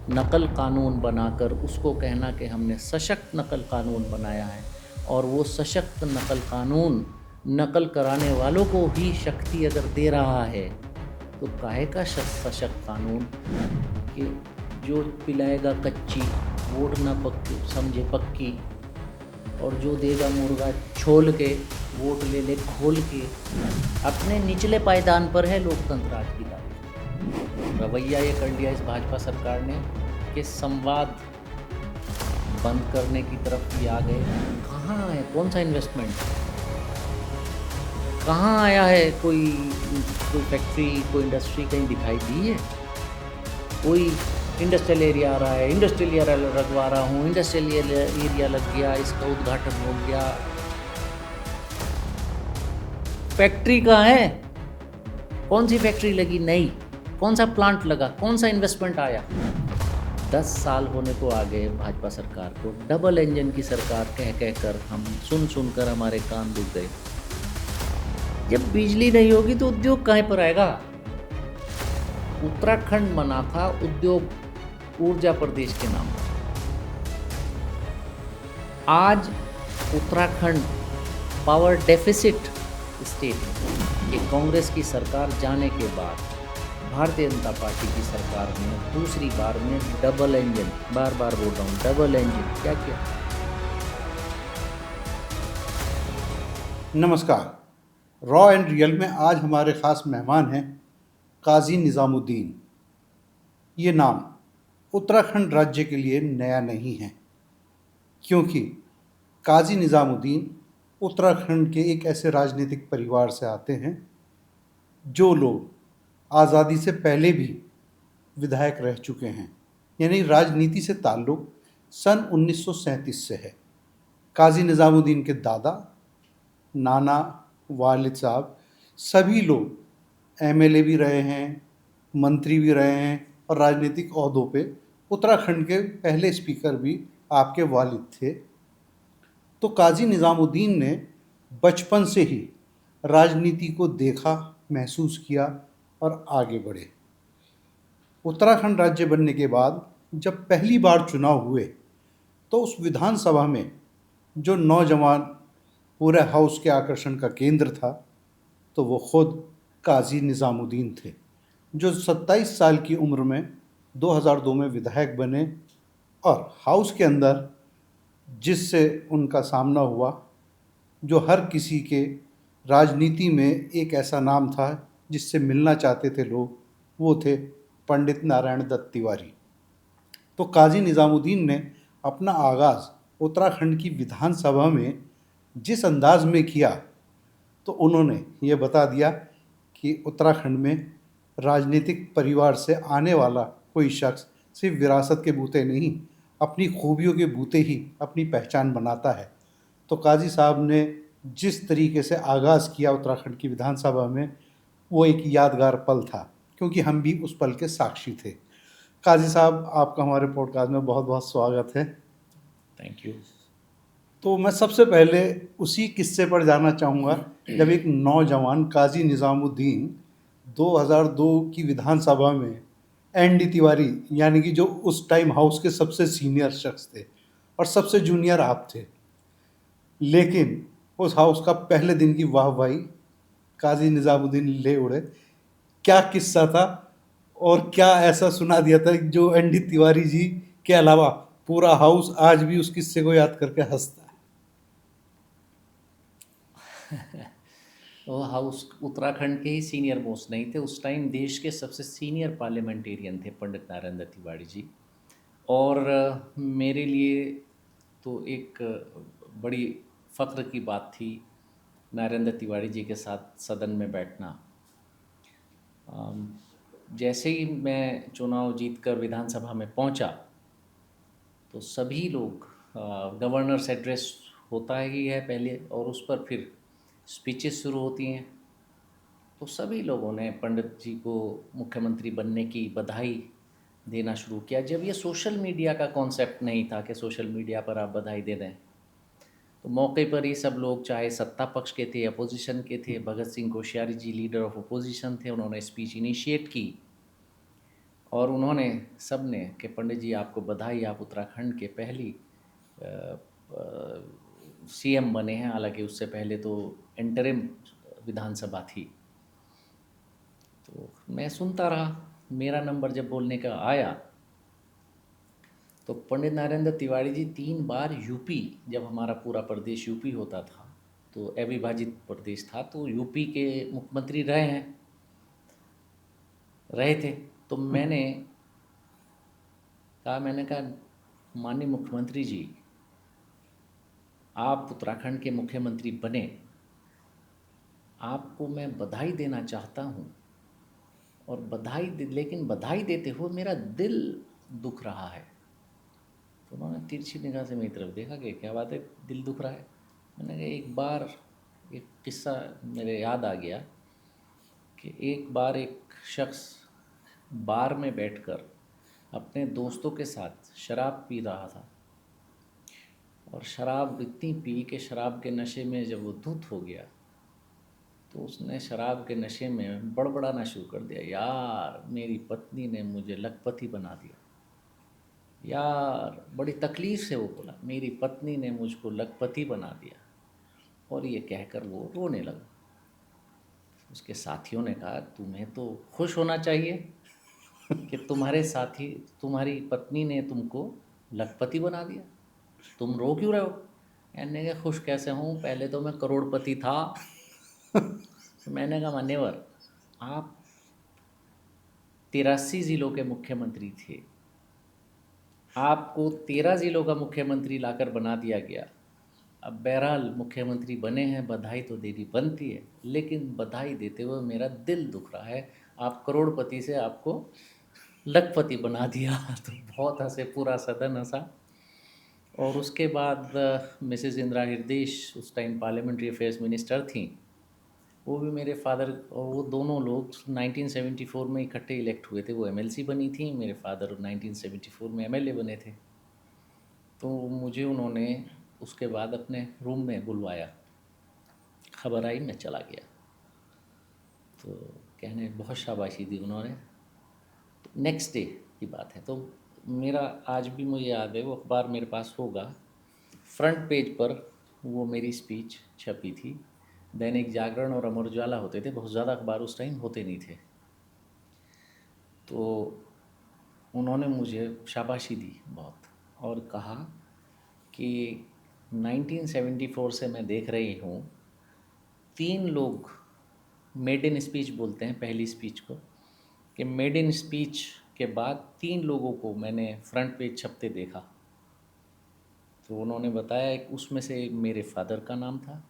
नकल कानून बनाकर उसको कहना कि हमने सशक्त नकल कानून बनाया है, और वो सशक्त नकल कानून नकल कराने वालों को ही शक्ति अगर दे रहा है, तो काहे का सशक्त कानून कि जो पिलाएगा कच्ची, वोट ना पक्की समझे पक्की, और जो देगा मुर्गा छोल के, वोट ले ले खोल के। अपने निचले पायदान पर है लोकतंत्र आज की तारीख। रवैया ये कर लिया इस भाजपा सरकार ने कि संवाद बंद करने की तरफ भी आ गए। कहाँ है, कौन सा इन्वेस्टमेंट कहाँ आया है? कोई कोई फैक्ट्री, कोई इंडस्ट्री कहीं दिखाई दी है? कोई इंडस्ट्रियल एरिया आ रहा है, इंडस्ट्रियल एरिया लगवा रहा हूँ, इंडस्ट्रियल एरिया लग गया, इसका उद्घाटन हो गया। फैक्ट्री कहाँ है? कौन सी फैक्ट्री लगी नई? कौन सा प्लांट लगा? कौन सा इन्वेस्टमेंट आया? 10 साल होने को आ गए भाजपा सरकार को। डबल इंजन की सरकार कह कह कर हम सुन कर हमारे कान दुख गए। जब बिजली नहीं होगी तो उद्योग कहाँ पर आएगा? उत्तराखंड बना था उद्योग ऊर्जा प्रदेश के नाम पर। आज उत्तराखंड पावर डेफिसिट स्टेट है। ये कांग्रेस की सरकार जाने के बाद भारतीय जनता पार्टी की सरकार ने दूसरी बार में डबल इंजन, बार बार बोल रहा हूँ डबल इंजन, क्या किया? नमस्कार। रॉ एंड रियल में आज हमारे ख़ास मेहमान हैं काजी निज़ामुद्दीन। ये नाम उत्तराखंड राज्य के लिए नया नहीं है, क्योंकि काजी निज़ामुद्दीन उत्तराखंड के एक ऐसे राजनीतिक परिवार से आते हैं जो लोग आज़ादी से पहले भी विधायक रह चुके हैं। यानी राजनीति से ताल्लुक़ सन 1937 से है। काजी निज़ामुद्दीन के दादा, नाना, वालिद साहब सभी लोग एमएलए भी रहे हैं, मंत्री भी रहे हैं और राजनीतिक ओहदों पे। उत्तराखंड के पहले स्पीकर भी आपके वालिद थे। तो काजी निज़ामुद्दीन ने बचपन से ही राजनीति को देखा, महसूस किया और आगे बढ़े। उत्तराखंड राज्य बनने के बाद जब पहली बार चुनाव हुए तो उस विधानसभा में जो नौजवान पूरे हाउस के आकर्षण का केंद्र था, तो वो खुद काजी निज़ामुद्दीन थे, जो 27 साल की उम्र में 2002 में विधायक बने। और हाउस के अंदर जिससे उनका सामना हुआ, जो हर किसी के राजनीति में एक ऐसा नाम था जिससे मिलना चाहते थे लोग, वो थे पंडित नारायण दत्त तिवारी। तो काजी निज़ामुद्दीन ने अपना आगाज़ उत्तराखंड की विधानसभा में जिस अंदाज में किया, तो उन्होंने ये बता दिया कि उत्तराखंड में राजनीतिक परिवार से आने वाला कोई शख्स सिर्फ विरासत के बूते नहीं, अपनी खूबियों के बूते ही अपनी पहचान बनाता है। तो काजी साहब ने जिस तरीके से आगाज़ किया उत्तराखंड की विधानसभा में, वो एक यादगार पल था, क्योंकि हम भी उस पल के साक्षी थे। काजी साहब, आपका हमारे पॉडकास्ट में बहुत बहुत स्वागत है। Thank you. तो मैं सबसे पहले उसी किस्से पर जाना चाहूँगा, जब एक नौजवान काजी निज़ामुद्दीन 2002 की विधानसभा में एन.डी. तिवारी, यानी कि जो उस टाइम हाउस के सबसे सीनियर शख्स थे और सबसे जूनियर आप थे, लेकिन उस हाउस का पहले दिन की वाहवाही काजी निज़ामुद्दीन ले उड़े। क्या किस्सा था और क्या ऐसा सुना दिया था जो एन.डी. तिवारी जी के अलावा पूरा हाउस आज भी उस किस्से को याद करके हंसता है? वो हाउस उत्तराखंड के ही सीनियर मोस्ट नहीं थे उस टाइम, देश के सबसे सीनियर पार्लियामेंटेरियन थे पंडित नारायण दत्त तिवारी जी। और मेरे लिए तो एक बड़ी फ़ख्र की बात थी नारायण दत्त तिवारी जी के साथ सदन में बैठना। अम, जैसे ही मैं चुनाव जीतकर विधानसभा में पहुंचा, तो सभी लोग, गवर्नर्स एड्रेस होता ही है पहले, और उस पर फिर स्पीचेस शुरू होती हैं। तो सभी लोगों ने पंडित जी को मुख्यमंत्री बनने की बधाई देना शुरू किया। जब ये सोशल मीडिया का कॉन्सेप्ट नहीं था कि सोशल मीडिया पर आप बधाई दे दें, तो मौके पर ही सब लोग, चाहे सत्ता पक्ष के थे, अपोजिशन के थे, भगत सिंह कोश्यारी जी लीडर ऑफ अपोजिशन थे, उन्होंने स्पीच इनिशिएट की। और उन्होंने सब ने कि पंडित जी आपको बधाई, आप उत्तराखंड के पहली सीएम बने हैं। हालांकि उससे पहले तो इंटरिम विधानसभा थी। तो मैं सुनता रहा। मेरा नंबर जब बोलने का आया तो पंडित नरेंद्र तिवारी जी 3 बार यूपी, जब हमारा पूरा प्रदेश यूपी होता था तो अविभाजित प्रदेश था, तो यूपी के मुख्यमंत्री रहे थे। तो मैंने कहा माननीय मुख्यमंत्री जी, आप उत्तराखंड के मुख्यमंत्री बने, आपको मैं बधाई देना चाहता हूँ। और लेकिन बधाई देते हुए मेरा दिल दुख रहा है। तो उन्होंने तिरछी निगाह से मेरी तरफ देखा कि क्या बात है, दिल दुख रहा है। मैंने कहा एक बार एक किस्सा मेरे याद आ गया कि एक बार एक शख्स बार में बैठकर अपने दोस्तों के साथ शराब पी रहा था, और शराब इतनी पी कि शराब के नशे में जब वो धुत हो गया तो उसने शराब के नशे में बड़बड़ाना शुरू कर दिया, यार मेरी पत्नी ने मुझे लखपति बना दिया। यार बड़ी तकलीफ़ से वो बोला, मेरी पत्नी ने मुझको लखपति बना दिया। और ये कहकर वो रोने लगा। उसके साथियों ने कहा, तुम्हें तो खुश होना चाहिए कि तुम्हारी पत्नी ने तुमको लखपति बना दिया, तुम रो क्यों रहे हो? मैंने कहा खुश कैसे हूँ, पहले तो मैं करोड़पति था। तो मैंने कहा मान्यवर, आप 83 ज़िलों के मुख्यमंत्री थे, आपको 13 ज़िलों का मुख्यमंत्री लाकर बना दिया गया। अब बहरहाल मुख्यमंत्री बने हैं, बधाई तो देनी बनती है, लेकिन बधाई देते हुए मेरा दिल दुख रहा है। आप करोड़पति से आपको लखपति बना दिया। तो बहुत हंसे, पूरा सदन हंसा। और उसके बाद मिसेस इंदिरा हृदयेश उस टाइम पार्लियामेंट्री अफेयर्स मिनिस्टर थीं। वो भी मेरे फादर, और वो दोनों लोग 1974 में इकट्ठे इलेक्ट हुए थे। वो एमएलसी बनी थी, मेरे फादर 1974 में एमएलए बने थे। तो मुझे उन्होंने उसके बाद अपने रूम में बुलवाया, खबर आई, मैं चला गया। तो कहने बहुत शाबाशी दी उन्होंने। तो नेक्स्ट डे की बात है, तो मेरा आज भी मुझे याद है, वो अखबार मेरे पास होगा, फ्रंट पेज पर वो मेरी स्पीच छपी थी। दैनिक जागरण और अमर उजाला होते थे, बहुत ज़्यादा अखबार उस टाइम होते नहीं थे। तो उन्होंने मुझे शाबाशी दी बहुत, और कहा कि 1974 से मैं देख रही हूँ 3 लोग, मेड इन स्पीच बोलते हैं पहली स्पीच को, कि मेड इन स्पीच के बाद 3 लोगों को मैंने फ्रंट पेज छपते देखा। तो उन्होंने बताया, एक उसमें से एक मेरे फादर का नाम था,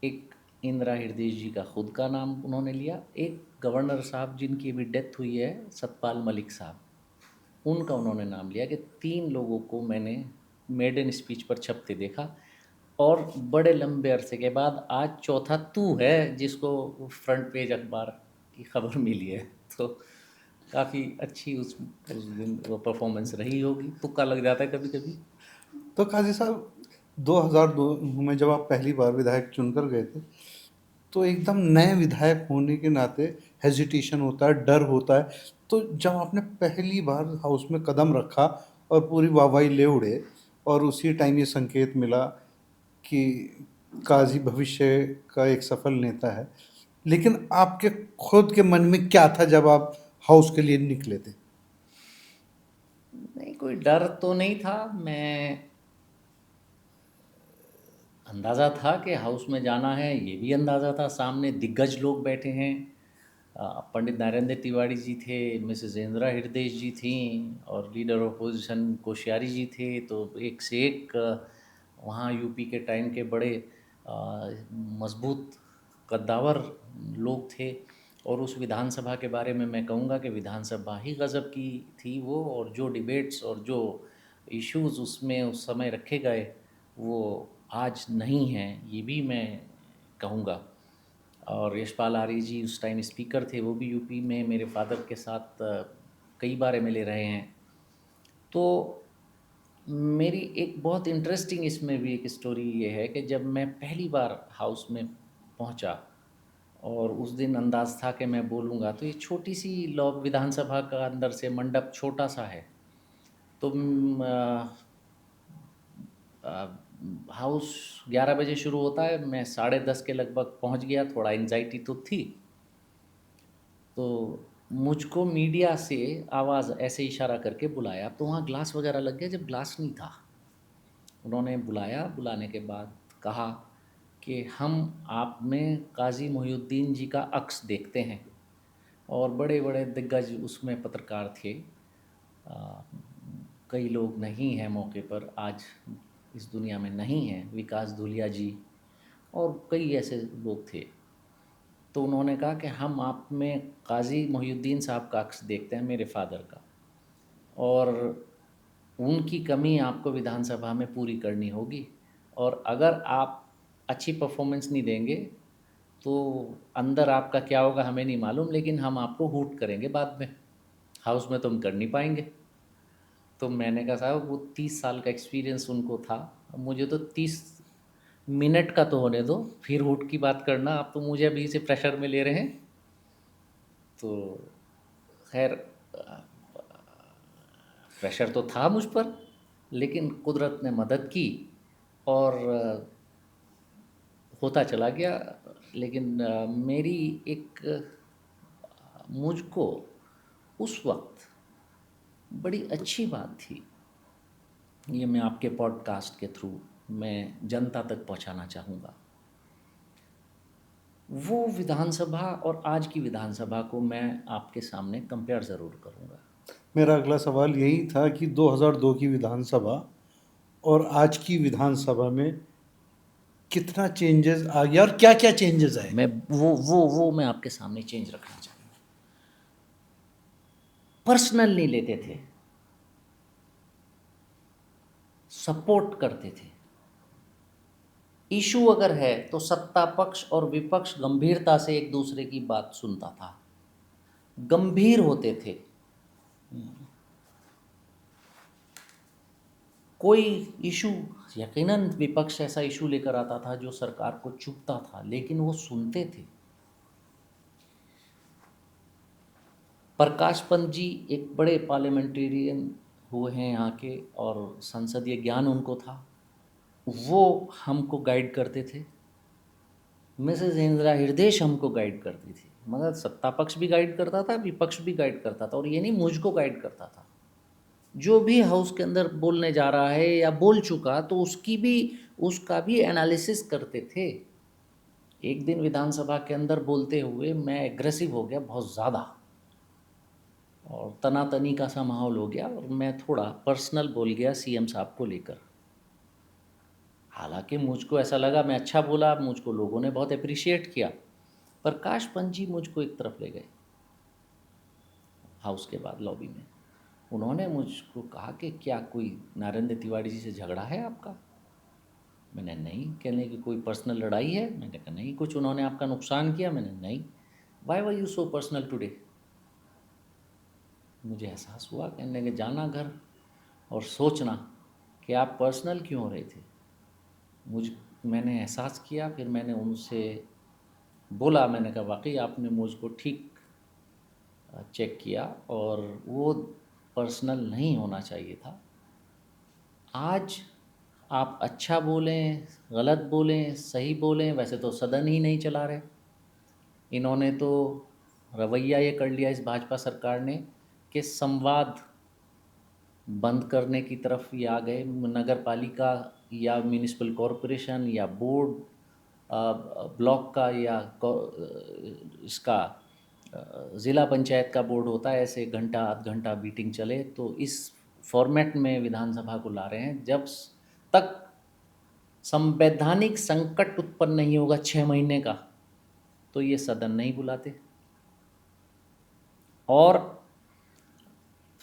एक इंदिरा हृदयेश जी का खुद का नाम उन्होंने लिया, एक गवर्नर साहब जिनकी अभी डेथ हुई है, सतपाल मलिक साहब, उनका उन्होंने नाम लिया। कि 3 लोगों को मैंने मेड इन स्पीच पर छपते देखा। और बड़े लंबे अरसे के बाद आज चौथा तू है जिसको फ्रंट पेज अखबार की खबर मिली है। तो काफ़ी अच्छी उस दिन वो परफॉर्मेंस रही होगी। तुक्का लग जाता है कभी कभी। तो काजी साहब, 2002 में जब आप पहली बार विधायक चुनकर गए थे, तो एकदम नए विधायक होने के नाते हेजिटेशन होता है, डर होता है। तो जब आपने पहली बार हाउस में कदम रखा और पूरी वाहवाही ले उड़े, और उसी टाइम ये संकेत मिला कि काजी भविष्य का एक सफल नेता है, लेकिन आपके खुद के मन में क्या था जब आप हाउस के लिए निकले थे? नहीं, कोई डर तो नहीं था। मैं अंदाज़ा था कि हाउस में जाना है, ये भी अंदाज़ा था। सामने दिग्गज लोग बैठे हैं, पंडित नरेंद्र तिवारी जी थे, मिसेस इंदिरा हृदयेश जी थीं, और लीडर ऑफ अपोजिशन कोश्यारी जी थे। तो एक से एक वहाँ यूपी के टाइम के बड़े मजबूत कद्दावर लोग थे। और उस विधानसभा के बारे में मैं कहूँगा कि विधानसभा ही गज़ब की थी वो, और जो डिबेट्स और जो इश्यूज़ उसमें उस समय रखे गए वो आज नहीं हैं, ये भी मैं कहूँगा। और यशपाल आर्य जी उस टाइम स्पीकर थे, वो भी यूपी में मेरे फादर के साथ कई बार एमएलए रहे हैं। तो मेरी एक बहुत इंटरेस्टिंग इसमें भी एक स्टोरी ये है कि जब मैं पहली बार हाउस में पहुंचा, और उस दिन अंदाज़ था कि मैं बोलूँगा, तो ये छोटी सी लॉ विधानसभा का अंदर से मंडप छोटा सा है, तो हाउस 11 बजे शुरू होता है, मैं 10:30 के लगभग पहुंच गया, थोड़ा एंजाइटी तो थी। तो मुझको मीडिया से आवाज़ ऐसे इशारा करके बुलाया, तो वहाँ ग्लास वगैरह लग गया जब ग्लास नहीं था। उन्होंने बुलाया, बुलाने के बाद कहा कि हम आप में काज़ी मोहिउद्दीन जी का अक्स देखते हैं, और बड़े बड़े दिग्गज उसमें पत्रकार थे। आ, कई लोग नहीं हैं मौके पर, आज इस दुनिया में नहीं हैं, विकास धूलिया जी और कई ऐसे लोग थे। तो उन्होंने कहा कि हम आप में काज़ी मोहिउद्दीन साहब का अक्स देखते हैं, मेरे फादर का, और उनकी कमी आपको विधानसभा में पूरी करनी होगी, और अगर आप अच्छी परफॉर्मेंस नहीं देंगे तो अंदर आपका क्या होगा हमें नहीं मालूम, लेकिन हम आपको हूट करेंगे बाद में, हाउस में तुम कर नहीं पाएंगे। तो मैंने कहा साहब वो 30 साल का एक्सपीरियंस उनको था, अब मुझे तो 30 मिनट का तो होने दो, फिर हूट की बात करना, आप तो मुझे अभी से प्रेशर में ले रहे हैं। तो खैर प्रेशर तो था मुझ पर, लेकिन कुदरत ने मदद की और होता चला गया। लेकिन मेरी एक मुझको उस वक्त बड़ी अच्छी बात थी, ये मैं आपके पॉडकास्ट के थ्रू मैं जनता तक पहुंचाना चाहूँगा। वो विधानसभा और आज की विधानसभा को मैं आपके सामने कंपेयर ज़रूर करूँगा। मेरा अगला सवाल यही था कि 2002 की विधानसभा और आज की विधानसभा में कितना चेंजेस आ गया और क्या क्या चेंजेस आए। मैं वो मैं आपके सामने चेंज रखना चाहूँगा। पर्सनल नहीं लेते थे, सपोर्ट करते थे। इशू अगर है तो सत्ता पक्ष और विपक्ष गंभीरता से एक दूसरे की बात सुनता था, गंभीर होते थे। कोई इशू, यकीनन विपक्ष ऐसा इशू लेकर आता था जो सरकार को चुभता था, लेकिन वो सुनते थे। प्रकाश पंत जी एक बड़े पार्लियामेंटेरियन हुए हैं यहाँ के, और संसदीय ज्ञान उनको था, वो हमको गाइड करते थे। मिसेस इंदिरा हृदयेश हमको गाइड करती थी, मगर सत्ता पक्ष भी गाइड करता था, विपक्ष भी गाइड करता था, और ये नहीं मुझको गाइड करता था। जो भी हाउस के अंदर बोलने जा रहा है या बोल चुका, तो उसका भी एनालिसिस करते थे। एक दिन विधानसभा के अंदर बोलते हुए मैं एग्रेसिव हो गया बहुत ज़्यादा, और तनातनी का सा माहौल हो गया, और मैं थोड़ा पर्सनल बोल गया सीएम साहब को लेकर। हालांकि मुझको ऐसा लगा मैं अच्छा बोला, मुझको लोगों ने बहुत अप्रिशिएट किया। प्रकाश पंत जी मुझको एक तरफ ले गए हाउस के बाद लॉबी में। उन्होंने मुझको कहा कि क्या कोई नरेंद्र तिवारी जी से झगड़ा है आपका? मैंने नहीं। कहने की कोई पर्सनल लड़ाई है? मैंने कहा नहीं। कुछ उन्होंने आपका नुकसान किया? मैंने नहीं। Why were you so personal today? मुझे एहसास हुआ। कहने के जाना घर और सोचना कि आप पर्सनल क्यों हो रहे थे। मैंने एहसास किया, फिर मैंने उनसे बोला, मैंने कहा वाकई आपने मुझको ठीक चेक किया, और वो पर्सनल नहीं होना चाहिए था। आज आप अच्छा बोलें, गलत बोलें, सही बोलें, वैसे तो सदन ही नहीं चला रहे। इन्होंने तो रवैया ये कर लिया इस भाजपा सरकार ने कि संवाद बंद करने की तरफ ये आ गए। नगर पालिका या म्यूनिसिपल कॉरपोरेशन या बोर्ड, ब्लॉक का या इसका ज़िला पंचायत का बोर्ड होता है, ऐसे घंटा आध घंटा मीटिंग चले, तो इस फॉर्मेट में विधानसभा को ला रहे हैं। जब तक संवैधानिक संकट उत्पन्न नहीं होगा 6 महीने का, तो ये सदन नहीं बुलाते, और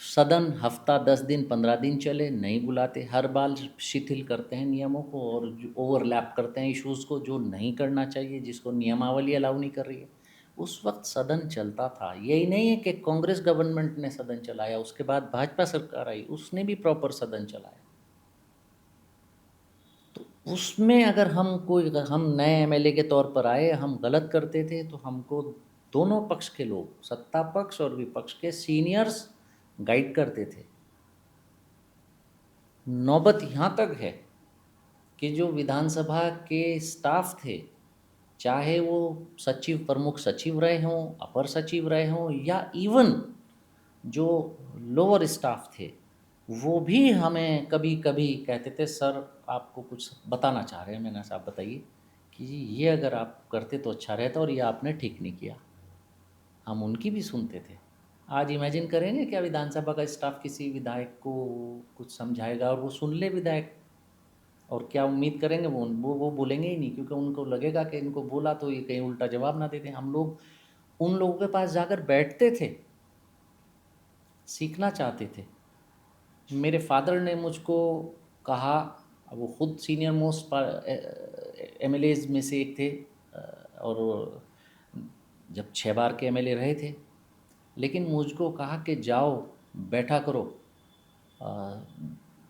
सदन हफ्ता 10 दिन 15 दिन चले नहीं बुलाते। हर बार शिथिल करते हैं नियमों को, और ओवरलैप करते हैं इश्यूज़ को, जो नहीं करना चाहिए, जिसको नियमावली अलाउ नहीं कर रही है। उस वक्त सदन चलता था। यही नहीं है कि कांग्रेस गवर्नमेंट ने सदन चलाया, उसके बाद भाजपा सरकार आई, उसने भी प्रॉपर सदन चलाया। तो उसमें अगर हम नए एमएलए के तौर पर आए, हम गलत करते थे तो हमको दोनों पक्ष के लोग, सत्ता पक्ष और विपक्ष के सीनियर्स गाइड करते थे। नौबत यहाँ तक है कि जो विधानसभा के स्टाफ थे, चाहे वो सचिव, प्रमुख सचिव रहे हों, अपर सचिव रहे हों, या इवन जो लोअर स्टाफ थे, वो भी हमें कभी कभी कहते थे, सर आपको कुछ बताना चाह रहे हैं। मैंने, साहब बताइए, कि जी ये अगर आप करते तो अच्छा रहता और ये आपने ठीक नहीं किया। हम उनकी भी सुनते थे। आज इमेजिन करेंगे क्या विधानसभा का स्टाफ किसी विधायक को कुछ समझाएगा और वो सुन ले विधायक, और क्या उम्मीद करेंगे? वो बोलेंगे ही नहीं, क्योंकि उनको लगेगा कि इनको बोला तो ये कहीं उल्टा जवाब ना दे दें। हम लोग उन लोगों के पास जाकर बैठते थे, सीखना चाहते थे। मेरे फादर ने मुझको कहा, वो खुद सीनियर मोस्ट एमएलएज में से एक थे, और जब 6 बार के एमएलए रहे थे, लेकिन मुझको कहा कि जाओ बैठा करो।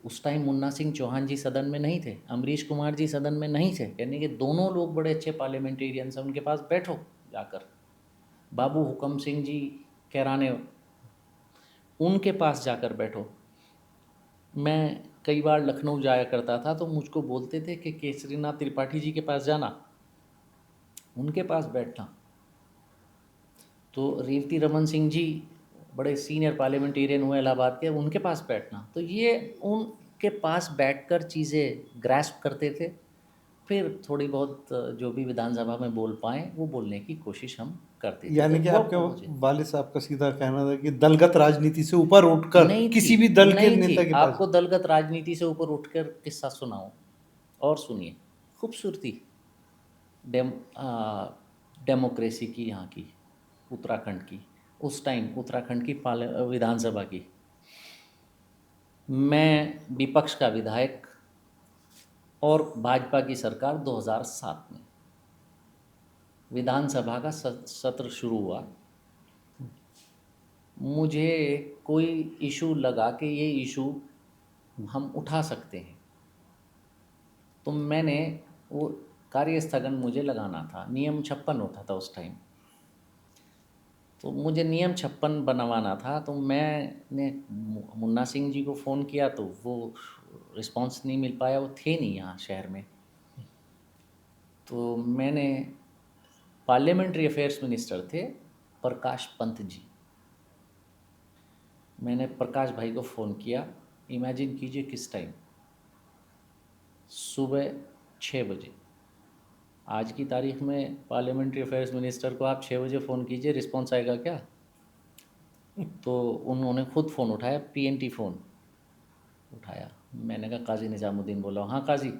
उस टाइम मुन्ना सिंह चौहान जी सदन में नहीं थे, अमरीश कुमार जी सदन में नहीं थे, कहने के दोनों लोग बड़े अच्छे पार्लियामेंटेरियंस हैं, उनके पास बैठो जाकर। बाबू हुकम सिंह जी कैराने, उनके पास जाकर बैठो। मैं कई बार लखनऊ जाया करता था तो मुझको बोलते थे कि केसरीनाथ त्रिपाठी जी के पास जाना, उनके पास बैठना। तो रेवती रमन सिंह जी बड़े सीनियर पार्लियामेंटेरियन हुए इलाहाबाद के, उनके पास बैठना। तो ये उनके पास बैठकर चीज़ें ग्रैस्प करते थे। फिर थोड़ी बहुत जो भी विधानसभा में बोल पाएँ वो बोलने की कोशिश हम करते थे। तो यानी कि वो आपके मुझे वालिद साहब का सीधा कहना था कि दलगत राजनीति से ऊपर उठकर नहीं थी, किसी भी दल के नहीं थी। नेता के पास। आपको दलगत राजनीति से ऊपर उठकर किस्सा सुनाऊं, और सुनिए खूबसूरती डेम डेमोक्रेसी की, यहाँ की, उत्तराखंड की, उस टाइम उत्तराखंड की विधानसभा की। मैं विपक्ष का विधायक, और भाजपा की सरकार 2007 में विधानसभा का सत्र शुरू हुआ। मुझे कोई इशू लगा कि ये इशू हम उठा सकते हैं, तो मैंने वो कार्य स्थगन मुझे लगाना था। नियम 56 होता था उस टाइम, तो मुझे नियम 56 बनवाना था। तो मैंने मुन्ना सिंह जी को फ़ोन किया तो वो रिस्पांस नहीं मिल पाया, वो थे नहीं यहाँ शहर में। तो मैंने, पार्लियामेंट्री अफेयर्स मिनिस्टर थे प्रकाश पंत जी, मैंने प्रकाश भाई को फ़ोन किया। इमेजिन कीजिए किस टाइम, सुबह 6 बजे। आज की तारीख में पार्लियामेंट्री अफेयर्स मिनिस्टर को आप 6 बजे फ़ोन कीजिए, रिस्पॉन्स आएगा क्या? तो उन्होंने खुद फ़ोन उठाया, पीएनटी फ़ोन उठाया। मैंने कहा काजी निज़ामुद्दीन बोला। हाँ काजी।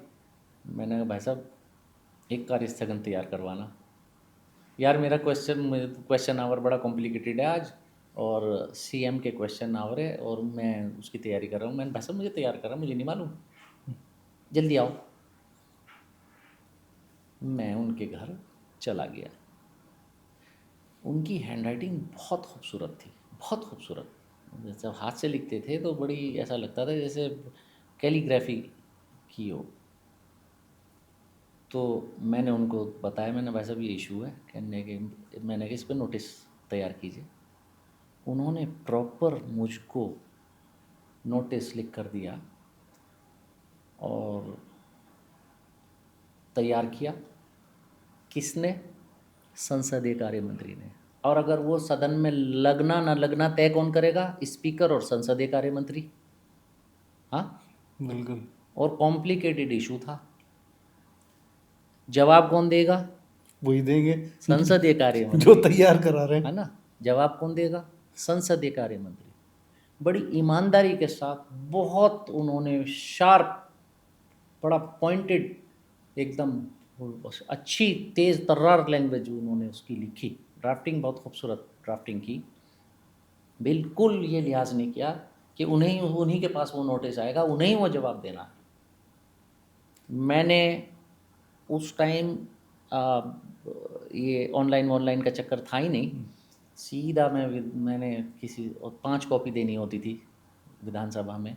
मैंने कहा भाई साहब एक कार्य स्थगन तैयार करवाना। यार मेरा क्वेश्चन आवर बड़ा कॉम्प्लिकेटेड है आज, और सीएम के क्वेश्चन आवर है और मैं उसकी तैयारी कर रहा हूँ। मैंने, भाई साहब मुझे तैयार कर रहा, मुझे नहीं मालूम, जल्दी आओ। मैं उनके घर चला गया। उनकी हैंडराइटिंग बहुत खूबसूरत थी, बहुत खूबसूरत। जब हाथ से लिखते थे तो बड़ी ऐसा लगता था जैसे कैलीग्राफी की हो। तो मैंने उनको बताया, मैंने, भाई साहब ये इशू है, कहने के, मैंने कहा इस पर नोटिस तैयार कीजिए। उन्होंने प्रॉपर मुझको नोटिस लिख कर दिया और तैयार किया। किसने? संसदीय कार्य मंत्री ने। और अगर वो सदन में लगना ना लगना तय कौन करेगा? स्पीकर और संसदीय कार्य मंत्री। हाँ, बिल्कुल। और कॉम्प्लिकेटेड इशू था। जवाब कौन देगा? वही देंगे संसदीय कार्य जो मंत्री, तैयार करा रहे है हैं। ना? जवाब कौन देगा? संसदीय कार्य मंत्री। बड़ी ईमानदारी के साथ, बहुत उन्होंने शार्प, बड़ा पॉइंटेड, एकदम अच्छी तेज़ तर्रार लैंग्वेज उन्होंने उसकी लिखी। ड्राफ्टिंग बहुत खूबसूरत ड्राफ्टिंग की। बिल्कुल ये लिहाज नहीं किया कि उन्हीं के पास वो नोटिस आएगा, उन्हें ही वो जवाब देना है। मैंने उस टाइम ये ऑनलाइन का चक्कर था ही नहीं। सीधा मैंने किसी, और 5 कॉपी देनी होती थी विधानसभा में,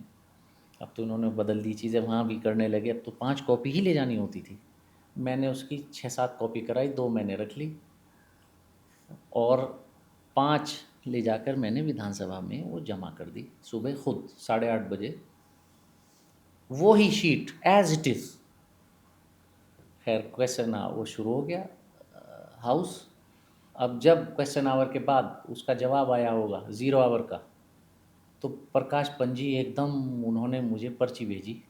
अब तो उन्होंने बदल दी चीज़ें, वहाँ भी करने लगे। अब तो 5 कॉपी ही ले जानी होती थी। मैंने उसकी 6-7 कॉपी कराई, 2 मैंने रख ली और 5 ले जाकर मैंने विधानसभा में वो जमा कर दी सुबह खुद 8:30 बजे। वो ही शीट एज इट इज़। खैर क्वेश्चन वो शुरू हो गया हाउस। अब जब क्वेश्चन आवर के बाद उसका जवाब आया होगा 0 आवर का, तो प्रकाश पंजी एकदम उन्होंने मुझे पर्ची भेजी।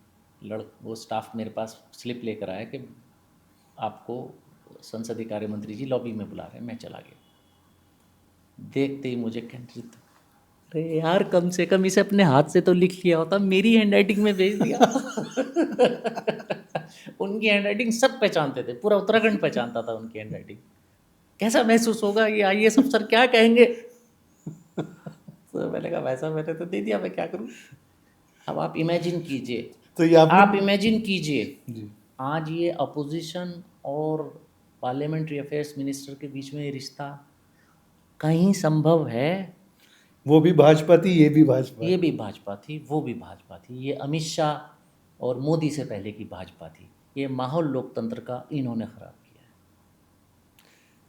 वो स्टाफ मेरे पास स्लिप लेकर आया कि आपको संसदीय कार्य मंत्री जी लॉबी में बुला रहे हैं। मैं चला गया। देखते ही मुझे केंद्रित, अरे यार कम से कम इसे अपने हाथ से तो लिख लिया होता, मेरी हैंडराइटिंग में भेज दिया। उनकी हैंडराइटिंग सब पहचानते थे, पूरा उत्तराखंड पहचानता था उनकी हैंडराइटिंग। कैसा महसूस होगा ये आईएएस अफसर क्या कहेंगे। तो मैंने कहा भाई साहब मैंने तो दे दिया, मैं क्या करूं। अब आप इमेजिन कीजिए, तो ये आप आपने इमेजिन कीजिए जी आज ये अपोजिशन और पार्लियामेंट्री अफेयर्स मिनिस्टर के बीच में ये रिश्ता कहीं संभव है। वो भी भाजपा थी, ये भी भाजपा ये है। भी भाजपा थी, वो भी भाजपा थी, ये अमित शाह और मोदी से पहले की भाजपा थी। ये माहौल लोकतंत्र का इन्होंने ख़राब किया है।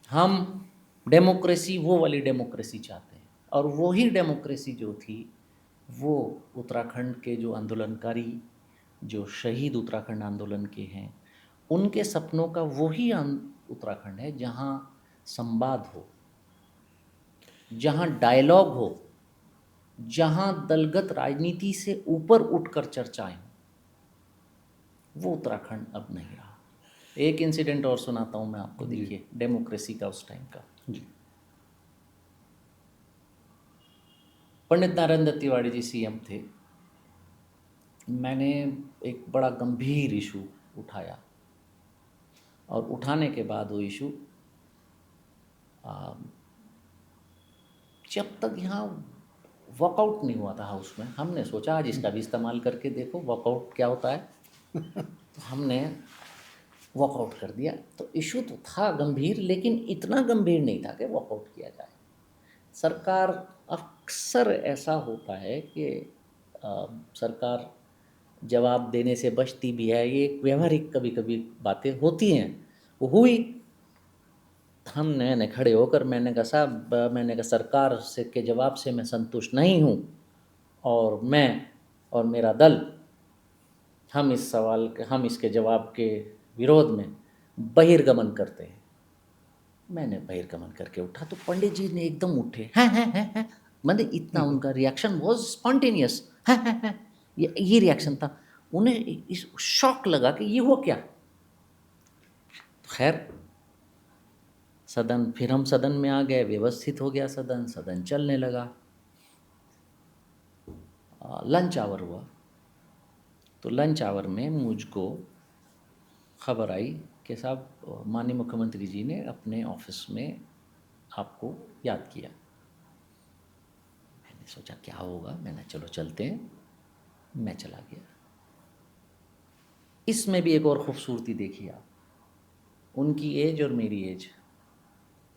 हम डेमोक्रेसी, वो वाली डेमोक्रेसी चाहते हैं, और वही डेमोक्रेसी जो थी वो उत्तराखंड के जो आंदोलनकारी, जो शहीद उत्तराखंड आंदोलन के हैं, उनके सपनों का वही उत्तराखंड है जहाँ संवाद हो, जहाँ डायलॉग हो, जहाँ दलगत राजनीति से ऊपर उठकर चर्चाएं हों। वो उत्तराखंड अब नहीं रहा। एक इंसिडेंट और सुनाता हूँ मैं आपको, जी देखिए डेमोक्रेसी का उस टाइम का। जी पंडित नारायण दत्त तिवारी जी सीएम थे। मैंने एक बड़ा गंभीर इशू उठाया और उठाने के बाद वो इशू जब तक यहाँ वॉकआउट नहीं हुआ था हाउस में, हमने सोचा आज इसका भी इस्तेमाल करके देखो वॉकआउट क्या होता है। तो हमने वॉकआउट कर दिया। तो इशू तो था गंभीर, लेकिन इतना गंभीर नहीं था कि वॉकआउट किया जाए। सरकार, अक्सर ऐसा होता है कि सरकार जवाब देने से बचती भी है, ये व्यवहारिक कभी कभी बातें होती हैं। वो हुई, हमने खड़े होकर मैंने कहा साहब, मैंने कहा सरकार से के जवाब से मैं संतुष्ट नहीं हूँ, और मैं और मेरा दल हम इसके जवाब के विरोध में बहिर्गमन करते हैं। मैंने बहिर्गमन करके उठा तो पंडित जी ने एकदम उठे, हैं मतलब इतना उनका रिएक्शन वॉज स्पॉन्टेनियस, हैं ये रिएक्शन था। उन्हें इस शॉक लगा कि ये हुआ क्या। खैर फिर हम सदन में आ गए, व्यवस्थित हो गया सदन चलने लगा। लंच आवर हुआ, तो लंच आवर में मुझको खबर आई कि साहब माननीय मुख्यमंत्री जी ने अपने ऑफिस में आपको याद किया। मैंने सोचा क्या होगा, मैंने चलो चलते हैं, मैं चला गया। इसमें भी एक और खूबसूरती देखी आप, उनकी एज और मेरी एज।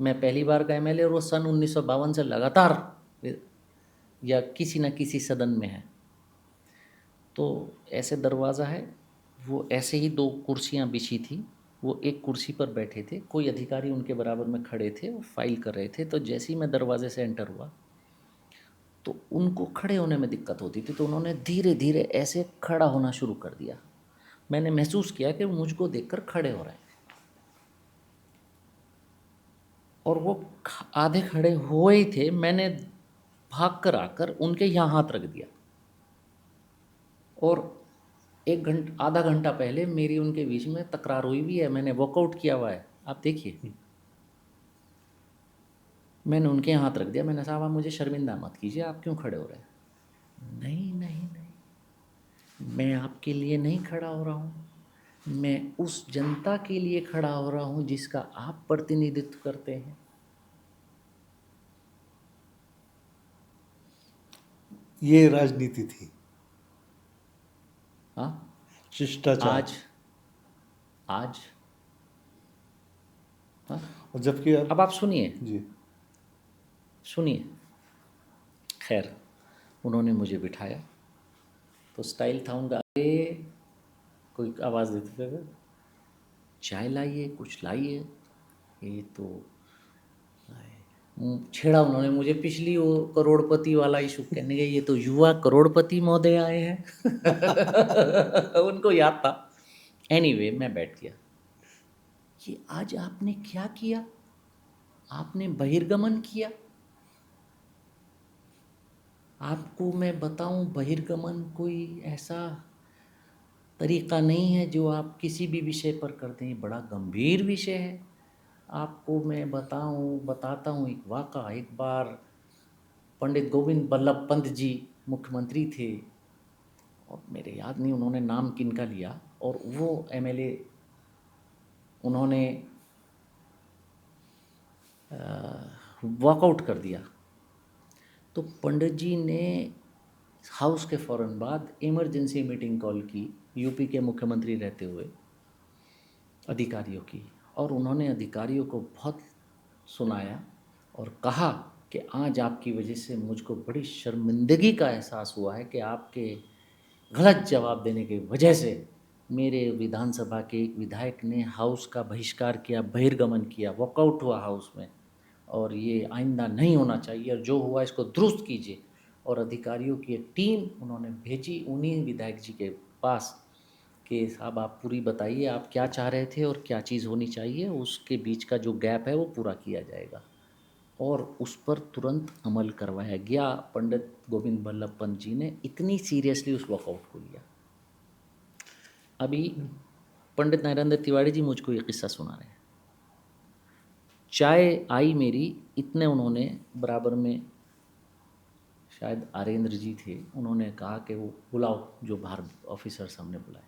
मैं पहली बार का एमएलए और वो सन 1952 से लगातार या किसी न किसी सदन में है। तो ऐसे दरवाज़ा है, वो ऐसे ही 2 कुर्सियाँ बिछी थी, वो एक कुर्सी पर बैठे थे, कोई अधिकारी उनके बराबर में खड़े थे, वो फाइल कर रहे थे। तो जैसे ही मैं दरवाजे से एंटर हुआ तो उनको खड़े होने में दिक्कत होती थी, तो उन्होंने धीरे धीरे ऐसे खड़ा होना शुरू कर दिया। मैंने महसूस किया कि वो मुझको देखकर खड़े हो रहे हैं, और वो आधे खड़े हुए ही थे। मैंने भाग कर आकर उनके यहाँ हाथ रख दिया, और आधा घंटा पहले मेरी उनके बीच में तकरार हुई भी है, मैंने वॉकआउट किया हुआ है, आप देखिए। मैंने उनके यहाँ हाथ रख दिया, मैंने साहब आप मुझे शर्मिंदा मत कीजिए, आप क्यों खड़े हो रहे हैं। नहीं नहीं नहीं, मैं आपके लिए नहीं खड़ा हो रहा हूँ, मैं उस जनता के लिए खड़ा हो रहा हूँ जिसका आप प्रतिनिधित्व करते हैं। ये राजनीति थी, हाँ, शिष्टाचार। आज आज हाँ, और जबकि अब आप सुनिए जी सुनिए। खैर उन्होंने मुझे बिठाया, तो स्टाइल था उनका, "ए", कोई आवाज़ देते थे, "चाय लाइए, कुछ लाइए"। ये तो छेड़ा उन्होंने मुझे पिछली वो करोड़पति वाला इशू, कहने गए ये तो युवा करोड़पति महोदय आए हैं। उनको याद था। एनीवे मैं बैठ गया। ये आज आपने क्या किया? आपने बहिर्गमन किया। आपको मैं बताऊं, बहिर्गमन कोई ऐसा तरीका नहीं है जो आप किसी भी विषय पर करते हैं, बड़ा गंभीर विषय है। आपको मैं बताता हूँ एक वाक़ा। एक बार पंडित गोविंद बल्लभ पंत जी मुख्यमंत्री थे, और मेरे याद नहीं उन्होंने नाम किनका लिया, और वो एमएलए उन्होंने वॉकआउट कर दिया। तो पंडित जी ने हाउस के फ़ौरन बाद इमरजेंसी मीटिंग कॉल की, यूपी के मुख्यमंत्री रहते हुए, अधिकारियों की, और उन्होंने अधिकारियों को बहुत सुनाया और कहा कि आज आपकी वजह से मुझको बड़ी शर्मिंदगी का एहसास हुआ है कि आपके गलत जवाब देने की वजह से मेरे विधानसभा के एक विधायक ने हाउस का बहिष्कार किया, बहिर्गमन किया, वॉकआउट हुआ हाउस में, और ये आइंदा नहीं होना चाहिए, और जो हुआ इसको दुरुस्त कीजिए। और अधिकारियों की एक टीम उन्होंने भेजी उन्हीं विधायक जी के पास कि साहब आप पूरी बताइए आप क्या चाह रहे थे और क्या चीज़ होनी चाहिए, उसके बीच का जो गैप है वो पूरा किया जाएगा। और उस पर तुरंत अमल करवाया गया। पंडित गोविंद बल्लभ पंत जी ने इतनी सीरियसली उस वॉकआउट को लिया। अभी पंडित नरेंद्र तिवारी जी मुझको ये किस्सा सुना रहे हैं। चाय आई मेरी, इतने उन्होंने बराबर में, शायद आरेंद्र जी थे, उन्होंने कहा कि वो बुलाओ जो बाहर ऑफिसर सामने बुलाए।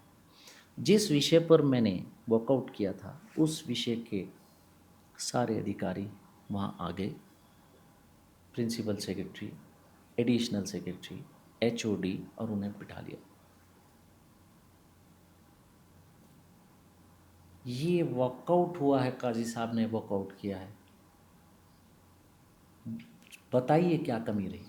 जिस विषय पर मैंने वॉकआउट किया था उस विषय के सारे अधिकारी वहाँ आ गए, principal secretary, additional secretary, HOD, और उन्हें बिठा लिया। ये वॉकआउट हुआ है, काजी साहब ने वॉकआउट किया है। बताइए क्या कमी रही?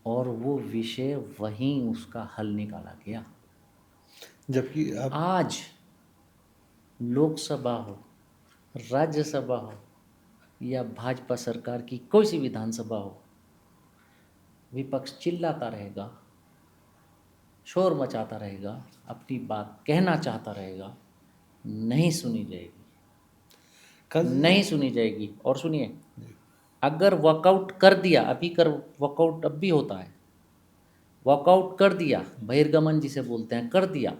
और वो विषय वहीं उसका हल निकाला गया। जबकि अब आज लोकसभा हो, राज्यसभा हो, या भाजपा सरकार की कोई सी विधानसभा हो, विपक्ष चिल्लाता रहेगा, शोर मचाता रहेगा, अपनी बात कहना चाहता रहेगा, नहीं सुनी जाएगी, कल नहीं सुनी जाएगी। और सुनिए, अगर वॉकआउट कर दिया, अभी कर वॉकआउट अब भी होता है, वॉकआउट कर दिया, बहिर्गमन जिसे बोलते हैं, कर दिया,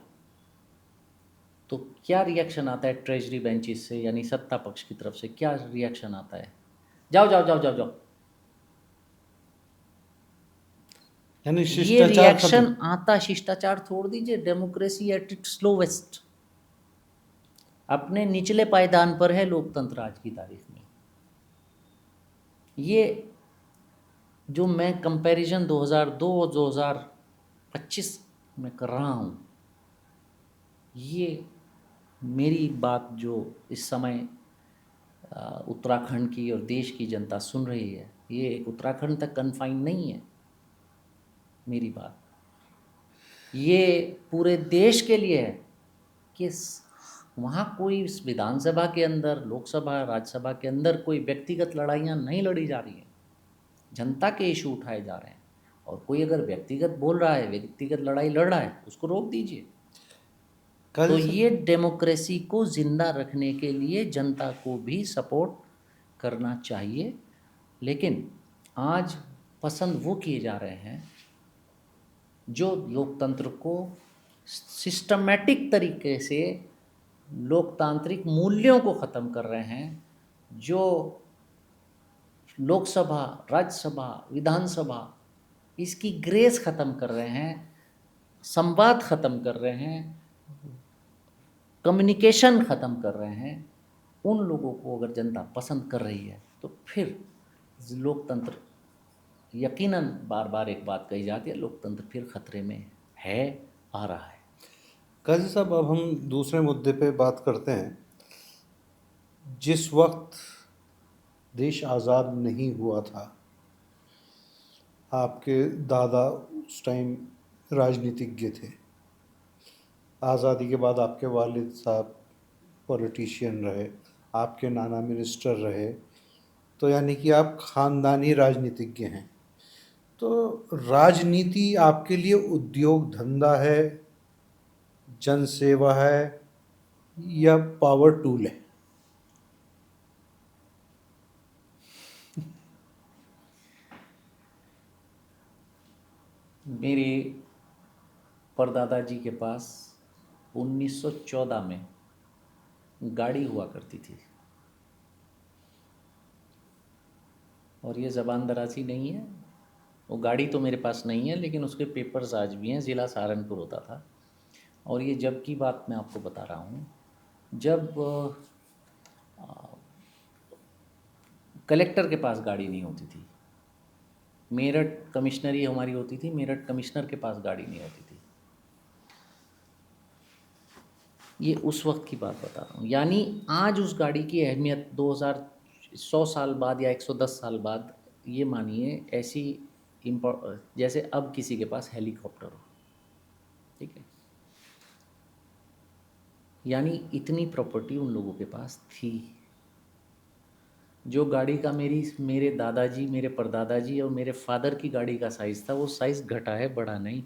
तो क्या रिएक्शन आता है ट्रेजरी बेंचेस से, यानी सत्ता पक्ष की तरफ से क्या रिएक्शन आता है? जाओ जाओ जाओ जाओ जाओ। यानी ये शिष्टाचार रिएक्शन खत्म। आता, शिष्टाचार छोड़ दीजिए, डेमोक्रेसी एट इट्स स्लोवेस्ट, अपने निचले पायदान पर है लोकतंत्र आज की तारीख में। ये जो मैं कंपैरिजन 2002-2025 में कर रहा हूँ, ये मेरी बात जो इस समय उत्तराखंड की और देश की जनता सुन रही है, ये उत्तराखंड तक कन्फाइन नहीं है मेरी बात, ये पूरे देश के लिए है कि वहाँ कोई इस विधानसभा के अंदर, लोकसभा, राज्यसभा के अंदर कोई व्यक्तिगत लड़ाइयाँ नहीं लड़ी जा रही हैं, जनता के इशू उठाए जा रहे हैं। और कोई अगर व्यक्तिगत बोल रहा है, व्यक्तिगत लड़ाई लड़ रहा है, उसको रोक दीजिए। तो कल ये डेमोक्रेसी को ज़िंदा रखने के लिए जनता को भी सपोर्ट करना चाहिए। लेकिन आज पसंद वो किए जा रहे हैं जो लोकतंत्र को सिस्टमैटिक तरीके से, लोकतांत्रिक मूल्यों को ख़त्म कर रहे हैं, जो लोकसभा, राज्यसभा, विधानसभा, इसकी ग्रेस ख़त्म कर रहे हैं, संवाद ख़त्म कर रहे हैं, कम्युनिकेशन ख़त्म कर रहे हैं। उन लोगों को अगर जनता पसंद कर रही है तो फिर लोकतंत्र, यकीनन बार बार एक बात कही जाती है, लोकतंत्र फिर खतरे में है, आ रहा है। काजी साहब, अब हम दूसरे मुद्दे पे बात करते हैं। जिस वक्त देश आज़ाद नहीं हुआ था, आपके दादा उस टाइम राजनीतिज्ञ थे, आज़ादी के बाद आपके वालिद साहब पॉलिटिशियन रहे, आपके नाना मिनिस्टर रहे, तो यानी कि आप खानदानी राजनीतिज्ञ हैं। तो राजनीति आपके लिए उद्योग धंधा है, जनसेवा है, या पावर टूल है? मेरे परदादा जी के पास 1914 में गाड़ी हुआ करती थी, और ये ज़बान दराज़ी नहीं है, वो गाड़ी तो मेरे पास नहीं है लेकिन उसके पेपर्स आज भी हैं। ज़िला सहारनपुर होता था। और ये जब की बात मैं आपको बता रहा हूँ, जब कलेक्टर के पास गाड़ी नहीं होती थी। मेरठ कमिश्नरी हमारी होती थी, मेरठ कमिश्नर के पास गाड़ी नहीं होती थी। ये उस वक्त की बात बता रहा हूँ। यानी आज उस गाड़ी की अहमियत 2100 साल बाद या 110 साल बाद, ये मानिए ऐसी जैसे अब किसी के पास हेलीकॉप्टर हो। ठीक है, यानी इतनी प्रॉपर्टी उन लोगों के पास थी। जो गाड़ी का मेरे दादाजी, मेरे परदादाजी और मेरे फादर की गाड़ी का साइज़ था, वो साइज़ घटा है, बढ़ा नहीं।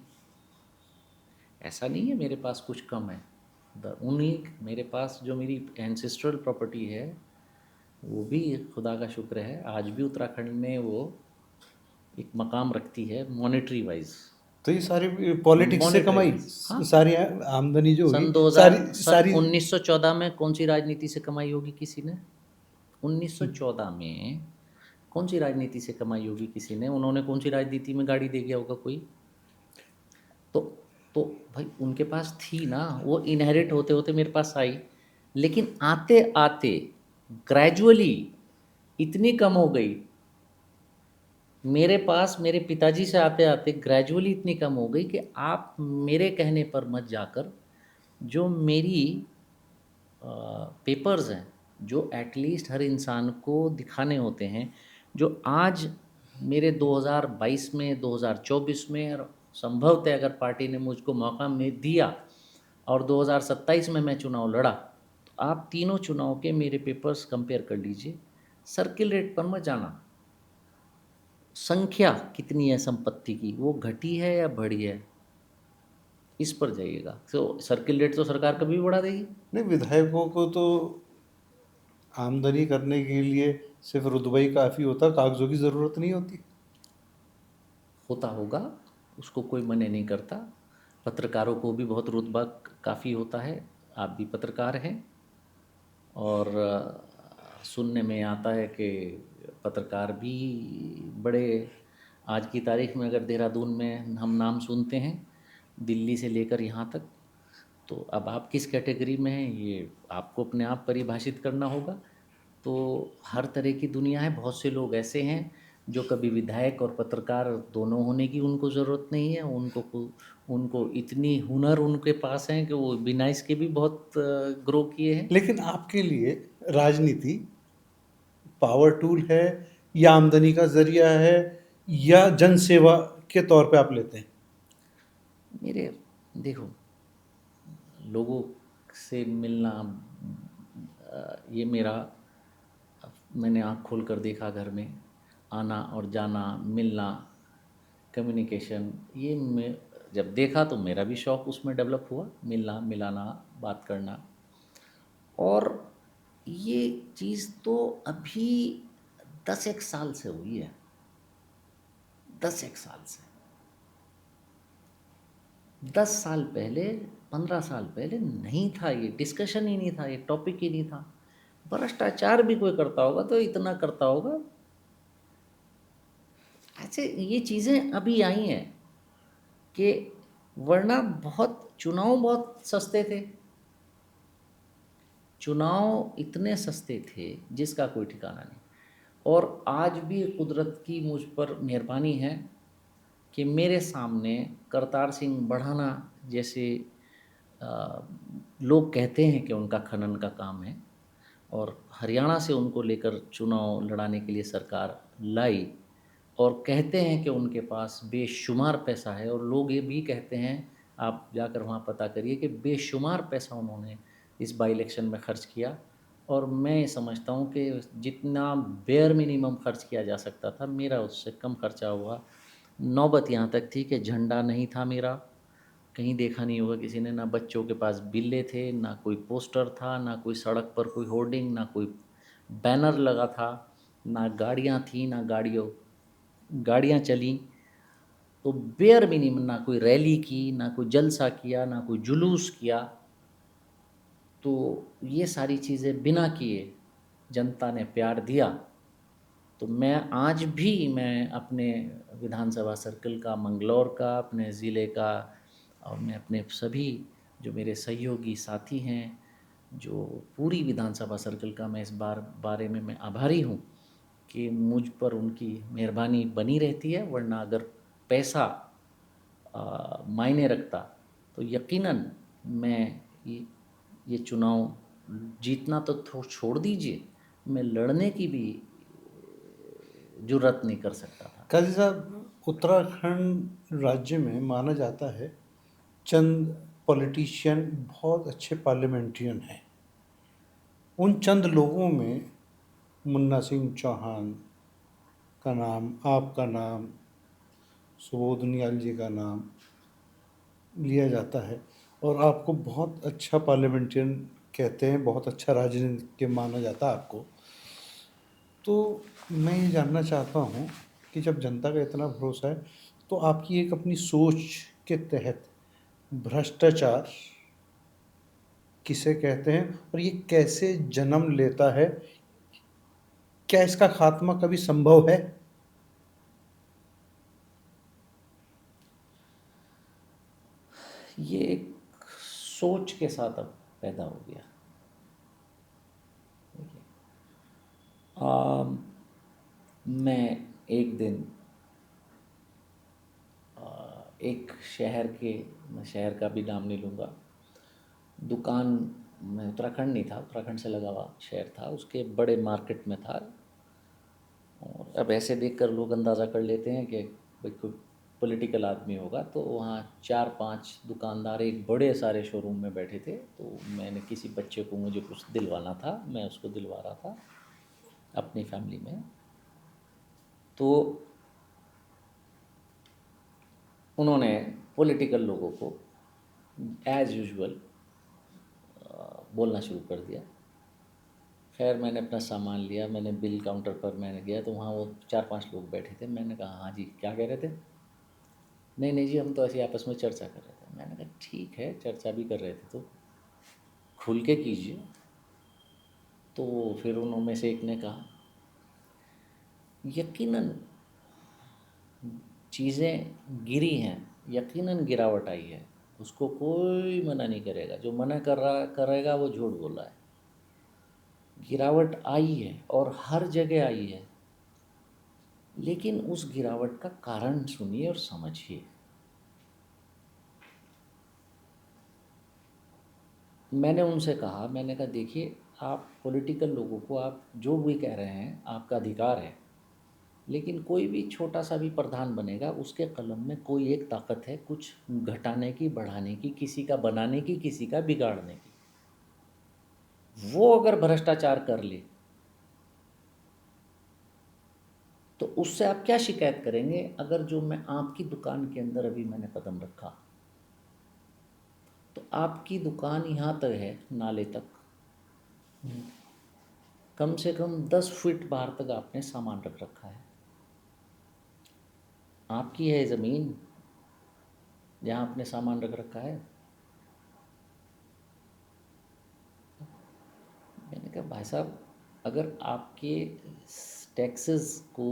ऐसा नहीं है मेरे पास कुछ कम है। उन्हीं मेरे पास जो मेरी एंसेस्ट्रल प्रॉपर्टी है, वो भी खुदा का शुक्र है आज भी उत्तराखंड में वो एक मकाम रखती है मॉनेटरी वाइज। तो ये सारी पॉलिटिक्स से मॉनेटरी कमाई, वाइज, हाँ। सारी आमदनी जो हुई, सन 2000 सारी सन सारी 1914 में कौन सी राजनीति से कमाई होगी किसी ने? 1914 में कौन सी राजनीति से कमाई होगी किसी ने? उन्होंने कौन सी राजनीति में गाड़ी दे गया होगा कोई? तो तो भाई उनके पास थी ना, वो इनहेरिट होते होते मेरे पास आई। लेकिन आते आते ग्रेजुअली इतनी कम हो गई, मेरे पास मेरे पिताजी से आते आते ग्रेजुअली इतनी कम हो गई कि आप मेरे कहने पर मत जाकर जो मेरी पेपर्स हैं, जो एटलीस्ट हर इंसान को दिखाने होते हैं, जो आज मेरे 2022 में, 2024 में, और संभवतः अगर पार्टी ने मुझको मौका में दिया और 2027 में मैं चुनाव लड़ा, तो आप तीनों चुनाव के मेरे पेपर्स कंपेयर कर लीजिए। सर्किल रेट पर मत जाना, संख्या कितनी है संपत्ति की, वो घटी है या बढ़ी है, इस पर जाइएगा। तो सर्किल रेट तो सरकार कभी भी बढ़ा देगी। नहीं, विधायकों को तो आमदनी करने के लिए सिर्फ रुतबा ही काफ़ी होता, कागजों की ज़रूरत नहीं होती। होता होगा, उसको कोई मने नहीं करता। पत्रकारों को भी बहुत रुतबा काफ़ी होता है, आप भी पत्रकार हैं। और सुनने में आता है कि पत्रकार भी बड़े, आज की तारीख में अगर देहरादून में हम नाम सुनते हैं, दिल्ली से लेकर यहाँ तक, तो अब आप किस कैटेगरी में हैं ये आपको अपने आप परिभाषित करना होगा। तो हर तरह की दुनिया है, बहुत से लोग ऐसे हैं जो कभी विधायक और पत्रकार दोनों होने की उनको ज़रूरत नहीं है। उनको इतनी हुनर उनके पास हैं कि वो बिना इसके भी बहुत ग्रो किए हैं। लेकिन आपके लिए राजनीति पावर टूल है, या आमदनी का ज़रिया है, या जनसेवा के तौर पे आप लेते हैं? मेरे देखो, लोगों से मिलना, ये मेरा, मैंने आँख खोल कर देखा, घर में आना और जाना, मिलना, कम्युनिकेशन, ये मैं जब देखा तो मेरा भी शौक़ उसमें डेवलप हुआ, मिलना मिलाना, बात करना। और ये चीज़ तो अभी 10 एक साल से हुई है, 10 एक साल से। 10 साल पहले, 15 साल पहले नहीं था, ये डिस्कशन ही नहीं था, ये टॉपिक ही नहीं था। भ्रष्टाचार भी कोई करता होगा तो इतना करता होगा, ऐसे ये चीज़ें अभी आई हैं कि वरना बहुत चुनाव बहुत सस्ते थे। चुनाव इतने सस्ते थे जिसका कोई ठिकाना नहीं। और आज भी कुदरत की मुझ पर मेहरबानी है कि मेरे सामने करतार सिंह बढ़ाना जैसे लोग कहते हैं कि उनका खनन का काम है, और हरियाणा से उनको लेकर चुनाव लड़ाने के लिए सरकार लाई, और कहते हैं कि उनके पास बेशुमार पैसा है, और लोग ये भी कहते हैं, आप जाकर वहाँ पता करिए, कि बेशुमार पैसा उन्होंने इस बाई इलेक्शन में खर्च किया। और मैं समझता हूँ कि जितना बेयर मिनिमम खर्च किया जा सकता था, मेरा उससे कम खर्चा हुआ। नौबत यहाँ तक थी कि झंडा नहीं था मेरा, कहीं देखा नहीं होगा किसी ने, ना बच्चों के पास बिल्ले थे, ना कोई पोस्टर था, ना कोई सड़क पर कोई होर्डिंग, ना कोई बैनर लगा था, ना गाड़ियाँ थी, ना गाड़ियाँ चलीं। तो बेयर मिनिमम, ना कोई रैली की, ना कोई जलसा किया, ना कोई जुलूस किया। तो ये सारी चीज़ें बिना किए जनता ने प्यार दिया। तो मैं आज भी, मैं अपने विधानसभा सर्कल का, मंगलौर का, अपने ज़िले का, और मैं अपने सभी जो मेरे सहयोगी साथी हैं, जो पूरी विधानसभा सर्कल का, मैं इस बारे में मैं आभारी हूँ कि मुझ पर उनकी मेहरबानी बनी रहती है। वरना अगर पैसा मायने रखता, तो यकीनन मैं ये चुनाव जीतना तो छोड़ दीजिए, मैं लड़ने की भी जुर्रत नहीं कर सकता था। काजी साहब, उत्तराखंड राज्य में माना जाता है चंद पॉलिटिशियन बहुत अच्छे पार्लियामेंट्रियन हैं। उन चंद लोगों में मुन्ना सिंह चौहान का नाम, आपका नाम, सुबोध उनियाल जी का नाम लिया जाता है, और आपको बहुत अच्छा पार्लियामेंट्रियन कहते हैं, बहुत अच्छा राजनीतिज्ञ माना जाता है आपको। तो मैं ये जानना चाहता हूँ कि जब जनता का इतना भरोसा है, तो आपकी एक अपनी सोच के तहत भ्रष्टाचार किसे कहते हैं और ये कैसे जन्म लेता है? क्या इसका खात्मा कभी संभव है? ये एक सोच के साथ अब पैदा हो गया। देखिए, मैं एक दिन एक शहर के, मैं शहर का भी नाम नहीं लूँगा, दुकान में, उत्तराखंड नहीं था, उत्तराखंड से लगा हुआ शहर था, उसके बड़े मार्केट में था। और अब ऐसे देखकर लोग अंदाज़ा कर लेते हैं कि भाई कोई पॉलिटिकल आदमी होगा। तो वहाँ 4-5 दुकानदार एक बड़े सारे शोरूम में बैठे थे। तो मैंने किसी बच्चे को, मुझे कुछ दिलवाना था, मैं उसको दिलवा रहा था अपनी फैमिली में। तो उन्होंने पॉलिटिकल लोगों को एज़ यूजुअल बोलना शुरू कर दिया। खैर, मैंने अपना सामान लिया, मैंने बिल काउंटर पर मैंने गया, तो वहाँ वो 4-5 लोग बैठे थे। मैंने कहा, हाँ जी, क्या कह रहे थे? नहीं नहीं जी, हम तो ऐसे आपस में चर्चा कर रहे थे। मैंने कहा, ठीक है, चर्चा भी कर रहे थे तो खुल के कीजिए। तो फिर उन्होंने से एक ने कहा, यकीनन चीज़ें गिरी हैं, यकीनन गिरावट आई है, उसको कोई मना नहीं करेगा। जो मना करेगा वो झूठ बोल रहा है। गिरावट आई है और हर जगह आई है, लेकिन उस गिरावट का कारण सुनिए और समझिए। मैंने उनसे कहा, मैंने कहा, देखिए, आप पॉलिटिकल लोगों को आप जो भी कह रहे हैं आपका अधिकार है, लेकिन कोई भी छोटा सा भी प्रधान बनेगा, उसके कलम में कोई एक ताकत है, कुछ घटाने की, बढ़ाने की, किसी का बनाने की, किसी का बिगाड़ने की। वो अगर भ्रष्टाचार कर ले तो उससे आप क्या शिकायत करेंगे? अगर जो मैं आपकी दुकान के अंदर अभी मैंने कदम रखा, तो आपकी दुकान यहाँ तक है, नाले तक, कम से कम 10 फीट बाहर तक आपने सामान रख रखा है। आपकी है ज़मीन जहाँ आपने सामान रख रखा है। मैंने कहा, भाई साहब, अगर आपके टैक्सेस को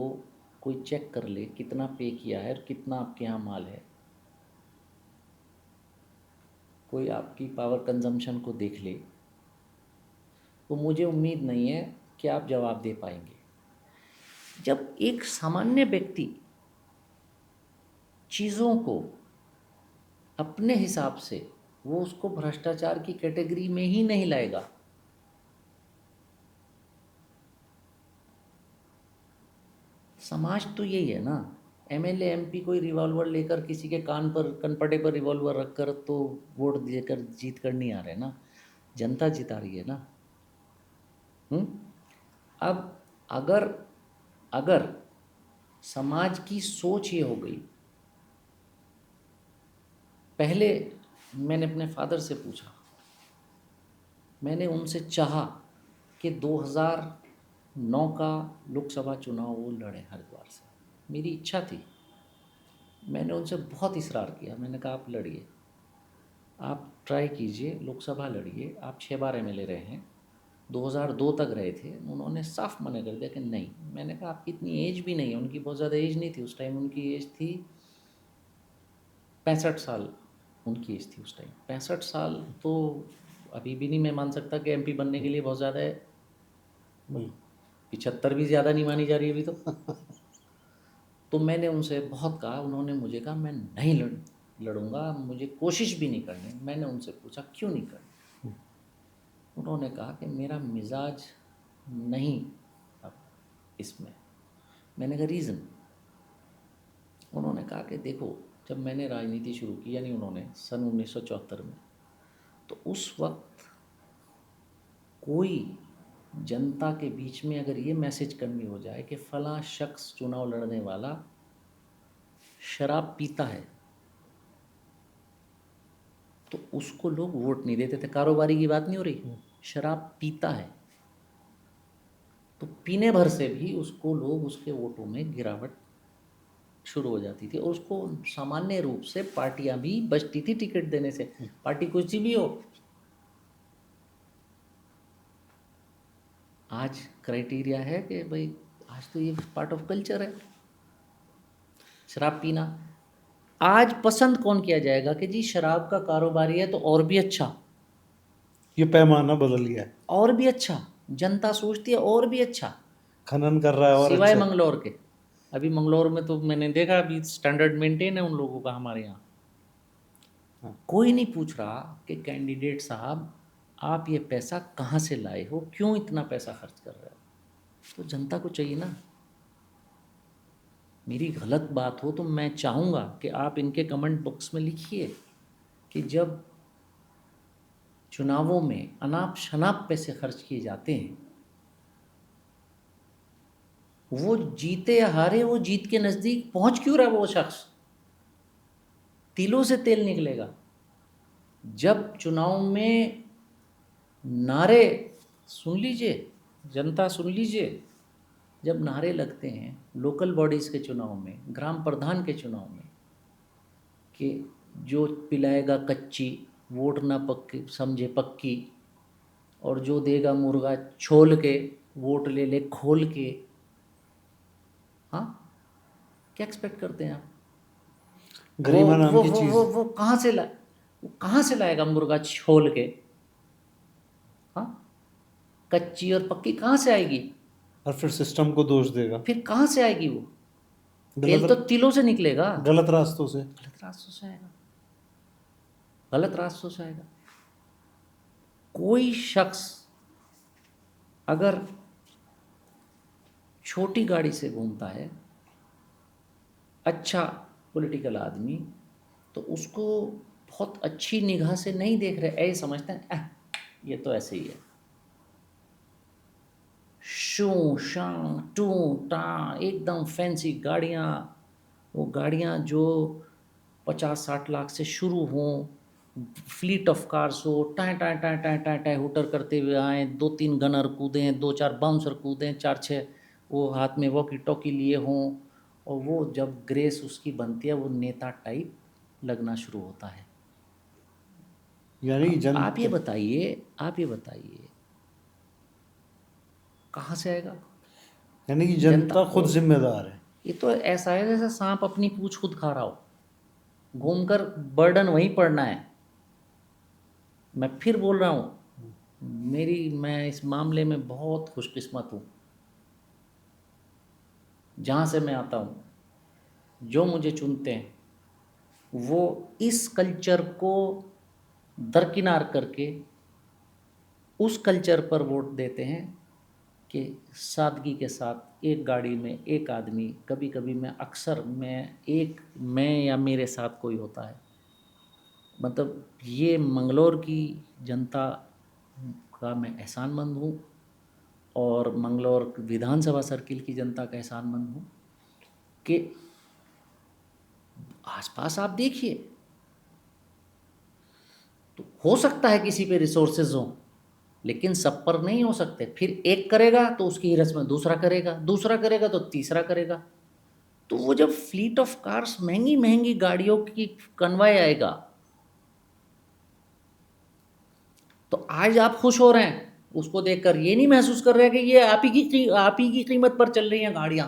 कोई चेक कर ले, कितना पे किया है और कितना आपके यहाँ माल है, कोई आपकी पावर कंजम्पशन को देख ले, तो मुझे उम्मीद नहीं है कि आप जवाब दे पाएंगे। जब एक सामान्य व्यक्ति चीज़ों को अपने हिसाब से, वो उसको भ्रष्टाचार की कैटेगरी में ही नहीं लाएगा। समाज तो यही है ना। एमएलए एमपी कोई रिवॉल्वर लेकर किसी के कान पर कनपटे पर रिवॉल्वर रखकर तो वोट देकर जीत कर नहीं आ रहे ना, जनता जिता रही है ना। हम्म। अब अगर अगर समाज की सोच ये हो गई, पहले मैंने अपने फादर से पूछा, मैंने उनसे चाहा कि 2009 का लोकसभा चुनाव वो लड़े हरिद्वार से, मेरी इच्छा थी। मैंने उनसे बहुत इसरार किया, मैंने कहा आप लड़िए, आप ट्राई कीजिए, लोकसभा लड़िए। आप 6 बार एमएलए रहे हैं, 2002 तक रहे थे। उन्होंने साफ मना कर दिया कि नहीं। मैंने कहा आपकी इतनी एज भी नहीं है, उनकी बहुत ज़्यादा एज नहीं थी उस टाइम, उनकी एज थी 65 साल। उनकी एज थी उस टाइम 65 साल, तो अभी भी नहीं मैं मान सकता कि एमपी बनने के लिए बहुत ज़्यादा है। 75 भी ज़्यादा नहीं मानी जा रही अभी तो मैंने उनसे बहुत कहा, उन्होंने मुझे कहा मैं नहीं लड़ूंगा, मुझे कोशिश भी नहीं करनी। मैंने उनसे पूछा क्यों नहीं करनी, उन्होंने कहा कि मेरा मिजाज नहीं अब इसमें। मैंने कहा रीज़न, उन्होंने कहा कि देखो जब मैंने राजनीति शुरू की, यानी उन्होंने सन 1974 में, तो उस वक्त कोई जनता के बीच में अगर ये मैसेज कन्वे हो जाए कि फ़लाँ शख्स चुनाव लड़ने वाला शराब पीता है, तो उसको लोग वोट नहीं देते थे। कारोबारी की बात नहीं हो रही, शराब पीता है तो पीने भर से भी उसको लोग, उसके वोटों में गिरावट शुरू हो जाती थी, और उसको सामान्य रूप से पार्टियां भी बचती थी टिकट देने से, पार्टी कुछ सी भी हो। आज क्राइटेरिया है कि भाई आज तो ये पार्ट ऑफ कल्चर है शराब पीना। आज पसंद कौन किया जाएगा कि जी शराब का कारोबारी है तो और भी अच्छा, ये पैमाना बदल गया है, और भी अच्छा, जनता सोचती है और भी अच्छा, खनन कर रहा है और सिवाय अच्छा। मंगलौर के। अभी मंगलौर में तो मैंने देखा अभी स्टैंडर्ड मेंटेन है उन लोगों का हमारे यहाँ। हाँ। कोई नहीं पूछ रहा कि कैंडिडेट साहब आप ये पैसा कहाँ से लाए हो, क्यों इतना पैसा खर्च कर रहे हो। तो जनता को चाहिए ना। मेरी गलत बात हो तो मैं चाहूँगा कि आप इनके कमेंट बॉक्स में लिखिए कि जब चुनावों में अनाप शनाप पैसे खर्च किए जाते हैं, वो जीते या हारे, वो जीत के नज़दीक पहुंच क्यों रहा वो शख्स, तिलों से तेल निकलेगा। जब चुनाव में नारे, सुन लीजिए जनता, सुन लीजिए, जब नारे लगते हैं लोकल बॉडीज़ के चुनाव में, ग्राम प्रधान के चुनाव में, कि जो पिलाएगा कच्ची वोट ना पक्की समझे पक्की, और जो देगा मुर्गा छोल के वोट ले ले खोल के, हाँ क्या एक्सपेक्ट करते हैं आप। गरिमा नाम की चीज। वो कहाँ से वो कहाँ से लाएगा मुर्गा छोल के, हाँ कच्ची और पक्की कहाँ से आएगी, और फिर सिस्टम को दोष देगा, फिर कहाँ से आएगी वो, तेल गलत तो तिलों से निकलेगा, गलत रास्तों से। गलत रास्तों से आएगा, गलत रास्तों से आएगा। कोई शख्स अगर छोटी गाड़ी से घूमता है, अच्छा पॉलिटिकल आदमी, तो उसको बहुत अच्छी निगाह से नहीं देख रहे, ऐसे समझते हैं ये तो ऐसे ही है। शू शां टू टा एकदम फैंसी गाड़ियाँ, वो गाड़ियाँ जो 50-60 लाख से शुरू हों, फ्लीट ऑफ कार्स हो, टाँ टाँ टाँ टाँ टाँ टाँ हुटर करते हुए आएँ, 2-3 गनर कूदें, 2-4 बाउंसर कूदें, 4-6 वो हाथ में वॉकी टॉकी लिए हों, और वो जब ग्रेस उसकी बनती है वो नेता टाइप लगना शुरू होता है। यानी अब आप ये जनता, बताइए, आप ये बताइए कहाँ से आएगा यानी कि जनता। जनता खुद और जिम्मेदार है। ये तो ऐसा है जैसे सांप अपनी पूंछ खुद खा रहा हो, घूमकर बर्डन वहीं पड़ना है। मैं फिर बोल रहा हूँ, मैं इस मामले में बहुत खुशकिस्मत हूँ जहाँ से मैं आता हूँ, जो मुझे चुनते हैं वो इस कल्चर को दरकिनार करके उस कल्चर पर वोट देते हैं कि सादगी के साथ एक गाड़ी में एक आदमी, कभी कभी मैं या मेरे साथ कोई होता है, मतलब ये मंगलौर की जनता का मैं एहसानमंद हूँ और मंगलौर विधानसभा सर्किल की जनता का एहसानमंद हूँ कि आसपास आप देखिए, तो हो सकता है किसी पे रिसोर्सेज हों, लेकिन सब पर नहीं हो सकते। फिर एक करेगा तो उसकी हिरस में दूसरा करेगा, दूसरा करेगा तो तीसरा करेगा। तो वो जब फ्लीट ऑफ कार्स, महंगी महंगी गाड़ियों की कन्वाय आएगा, तो आज आप खुश हो रहे हैं उसको देखकर, ये नहीं महसूस कर रहे हैं कि ये आप ही की कीमत पर चल रही हैं गाड़ियां।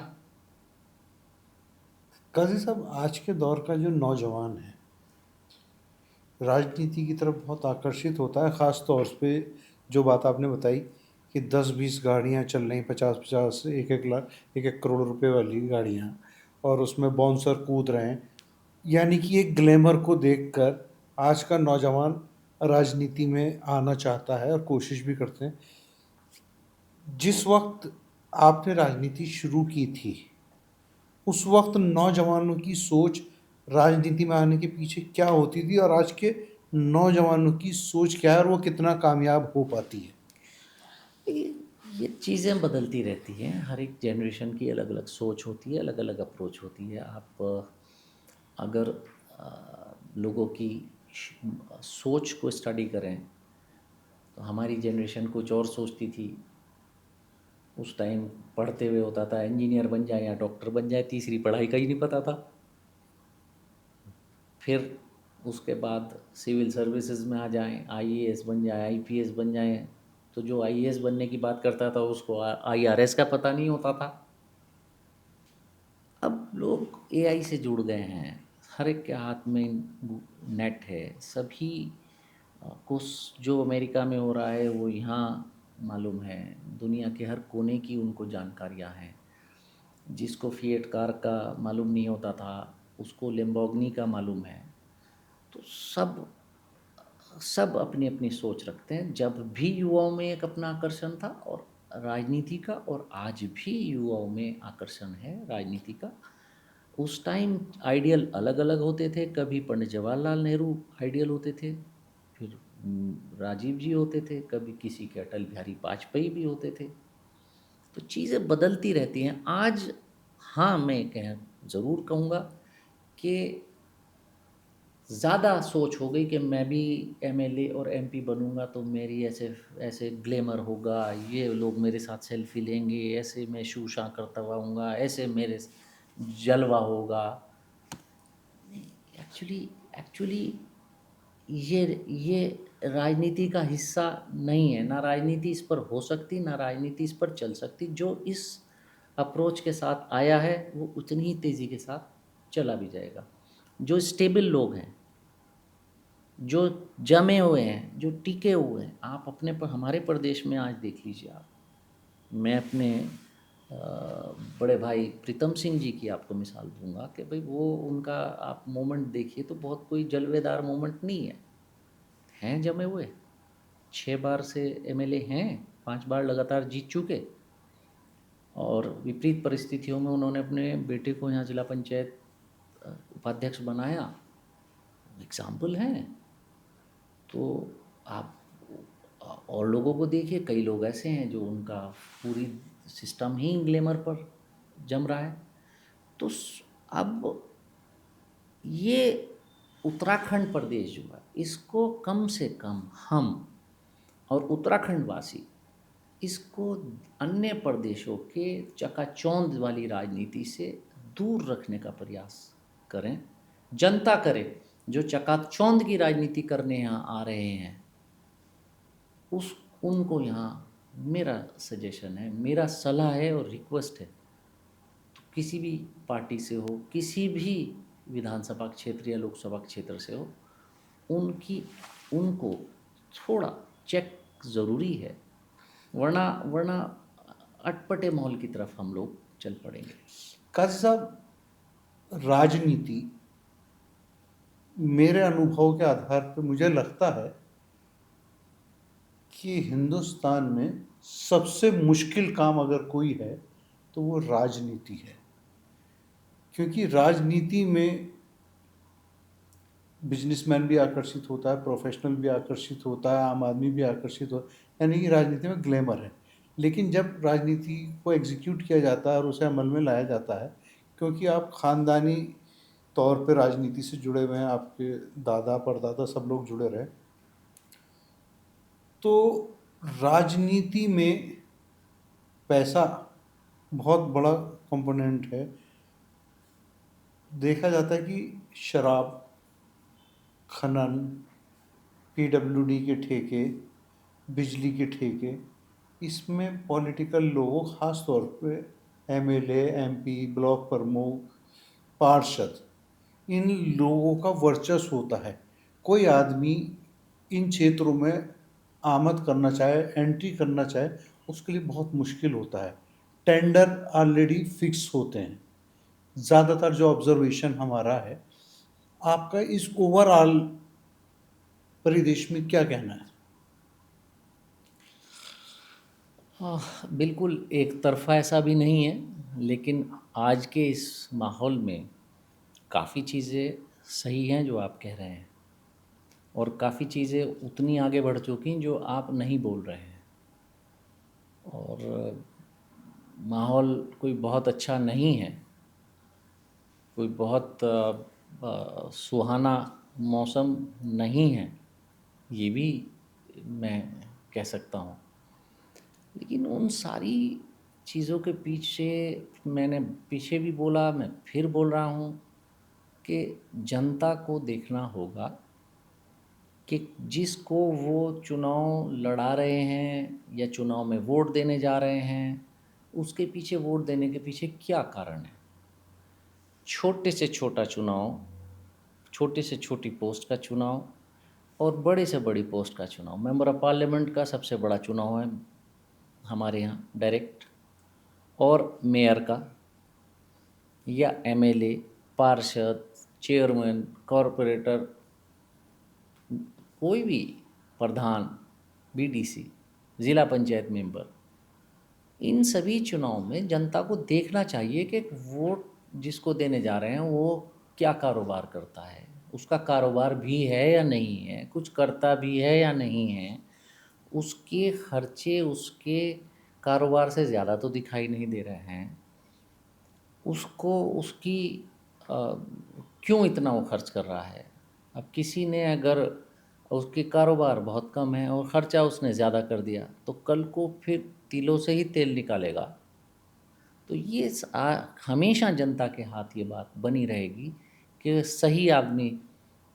काजी साहब, आज के दौर का जो नौजवान है राजनीति की तरफ बहुत आकर्षित होता है, ख़ास तौर पे जो बात आपने बताई कि 10-20 गाड़ियां चल रही, 50-50, 1-1 लाख, 1-1 करोड़ रुपए वाली गाड़ियां, और उसमें बाउंसर कूद रहे हैं। यानी कि एक ग्लैमर को देखकर आज का नौजवान राजनीति में आना चाहता है और कोशिश भी करते हैं। जिस वक्त आपने राजनीति शुरू की थी, उस वक्त नौजवानों की सोच राजनीति में आने के पीछे क्या होती थी, और आज के नौजवानों की सोच क्या है, और वो कितना कामयाब हो पाती है? ये ये चीज़ें बदलती रहती हैं, हर एक जनरेशन की अलग अलग सोच होती है, अलग अलग अप्रोच होती है। आप अगर लोगों की सोच को स्टडी करें, तो हमारी जनरेशन कुछ और सोचती थी। उस टाइम पढ़ते हुए होता था इंजीनियर बन जाए या डॉक्टर बन जाए, तीसरी पढ़ाई का ही नहीं पता था। फिर उसके बाद सिविल सर्विसेज में आ जाएं, आईएएस बन जाए, आईपीएस बन जाएं। तो जो आईएएस बनने की बात करता था उसको आईआरएस का पता नहीं होता था। अब लोग एआई से जुड़ गए हैं, हर एक के हाथ में नेट है। सभी कुछ जो अमेरिका में हो रहा है वो यहाँ मालूम है, दुनिया के हर कोने की उनको जानकारियाँ हैं। जिसको फिएट कार का मालूम नहीं होता था उसको लेम्बोर्गिनी का मालूम है। तो सब सब अपनी अपनी सोच रखते हैं। जब भी युवाओं में एक अपना आकर्षण था और राजनीति का, और आज भी युवाओं में आकर्षण है राजनीति का। उस टाइम आइडियल अलग अलग होते थे, कभी पंडित जवाहरलाल नेहरू आइडियल होते थे, फिर राजीव जी होते थे, कभी किसी के अटल बिहारी वाजपेयी भी होते थे। तो चीज़ें बदलती रहती हैं। आज हाँ, मैं ज़रूर कहूँगा कि ज़्यादा सोच हो गई कि मैं भी एमएलए और एमपी बनूंगा तो मेरी ऐसे ऐसे ग्लैमर होगा, ये लोग मेरे साथ सेल्फी लेंगे, ऐसे मैं शूशा करता हुआऊँगा, ऐसे मेरे जलवा होगा। एक्चुअली एक्चुअली ये राजनीति का हिस्सा नहीं है। ना राजनीति इस पर हो सकती, ना राजनीति इस पर चल सकती। जो इस अप्रोच के साथ आया है वो उतनी ही तेज़ी के साथ चला भी जाएगा। जो स्टेबल लोग हैं, जो जमे हुए हैं, जो टिके हुए हैं, आप अपने पर हमारे प्रदेश में आज देख लीजिए। आप, मैं अपने बड़े भाई प्रीतम सिंह जी की आपको मिसाल दूंगा कि भाई वो उनका आप मोमेंट देखिए तो बहुत कोई जलवेदार मोमेंट नहीं है। हैं जमे हुए, 6 बार से एमएलए हैं, 5 बार लगातार जीत चुके, और विपरीत परिस्थितियों में उन्होंने अपने बेटे को यहाँ जिला पंचायत उपाध्यक्ष बनाया। एग्जाम्पल हैं। तो आप और लोगों को देखिए, कई लोग ऐसे हैं जो उनका पूरी सिस्टम ही ग्लैमर पर जम रहा है। तो अब ये उत्तराखंड प्रदेश जो है, इसको कम से कम हम और उत्तराखंड वासी इसको अन्य प्रदेशों के चकाचौंध वाली राजनीति से दूर रखने का प्रयास करें। जनता करे, जो चकाचौंध की राजनीति करने यहाँ आ रहे हैं उस उनको यहाँ मेरा सजेशन है, मेरा सलाह है और रिक्वेस्ट है, तो किसी भी पार्टी से हो, किसी भी विधानसभा क्षेत्र या लोकसभा क्षेत्र से हो, उनको थोड़ा चेक ज़रूरी है, वरना वरना अटपटे माहौल की तरफ हम लोग चल पड़ेंगे। काजी साहब, राजनीति मेरे अनुभव के आधार पर मुझे लगता है कि हिंदुस्तान में सबसे मुश्किल काम अगर कोई है तो वो राजनीति है। क्योंकि राजनीति में बिजनेसमैन भी आकर्षित होता है, प्रोफेशनल भी आकर्षित होता है, आम आदमी भी आकर्षित हो, यानी कि राजनीति में ग्लैमर है। लेकिन जब राजनीति को एग्जीक्यूट किया जाता है और उसे अमल में लाया जाता है, क्योंकि आप खानदानी तौर पे राजनीति से जुड़े हुए हैं, आपके दादा परदादा सब लोग जुड़े रहे, तो राजनीति में पैसा बहुत बड़ा कंपोनेंट है। देखा जाता है कि शराब, खनन, पीडब्ल्यूडी के ठेके, बिजली के ठेके, इसमें पॉलिटिकल लोगों, ख़ास तौर पे एमएलए, एमपी, ब्लॉक प्रमुख, पार्षद, इन लोगों का वर्चस्व होता है। कोई आदमी इन क्षेत्रों में आमद करना चाहे, एंट्री करना चाहे, उसके लिए बहुत मुश्किल होता है। टेंडर ऑलरेडी फिक्स होते हैं। ज़्यादातर जो ऑब्जर्वेशन हमारा है, आपका इस ओवरऑल परिदृश्य में क्या कहना है? बिल्कुल एक तरफ़ा ऐसा भी नहीं है, लेकिन आज के इस माहौल में काफ़ी चीज़ें सही हैं जो आप कह रहे हैं, और काफ़ी चीज़ें उतनी आगे बढ़ चुकी हैं जो आप नहीं बोल रहे हैं। और माहौल कोई बहुत अच्छा नहीं है, कोई बहुत सुहाना मौसम नहीं है, ये भी मैं कह सकता हूँ। लेकिन उन सारी चीज़ों के पीछे, मैंने पीछे भी बोला, मैं फिर बोल रहा हूँ कि जनता को देखना होगा कि जिसको वो चुनाव लड़ा रहे हैं या चुनाव में वोट देने जा रहे हैं, उसके पीछे वोट देने के पीछे क्या कारण है। छोटे से छोटा चुनाव, छोटे से छोटी पोस्ट का चुनाव और बड़े से बड़ी पोस्ट का चुनाव, मेंबर ऑफ पार्लियामेंट का सबसे बड़ा चुनाव है हमारे यहाँ डायरेक्ट, और मेयर का या एमएलए, पार्षद, चेयरमैन, कॉरपोरेटर, कोई भी प्रधान, बीडीसी, ज़िला पंचायत मेंबर, इन सभी चुनाव में जनता को देखना चाहिए कि वोट जिसको देने जा रहे हैं वो क्या कारोबार करता है, उसका कारोबार भी है या नहीं है, कुछ करता भी है या नहीं है, उसके खर्चे उसके कारोबार से ज़्यादा तो दिखाई नहीं दे रहे हैं, उसको उसकी क्यों इतना वो खर्च कर रहा है। अब किसी ने अगर, उसके कारोबार बहुत कम है और ख़र्चा उसने ज़्यादा कर दिया, तो कल को फिर तिलों से ही तेल निकालेगा। तो ये हमेशा जनता के हाथ ये बात बनी रहेगी कि सही आदमी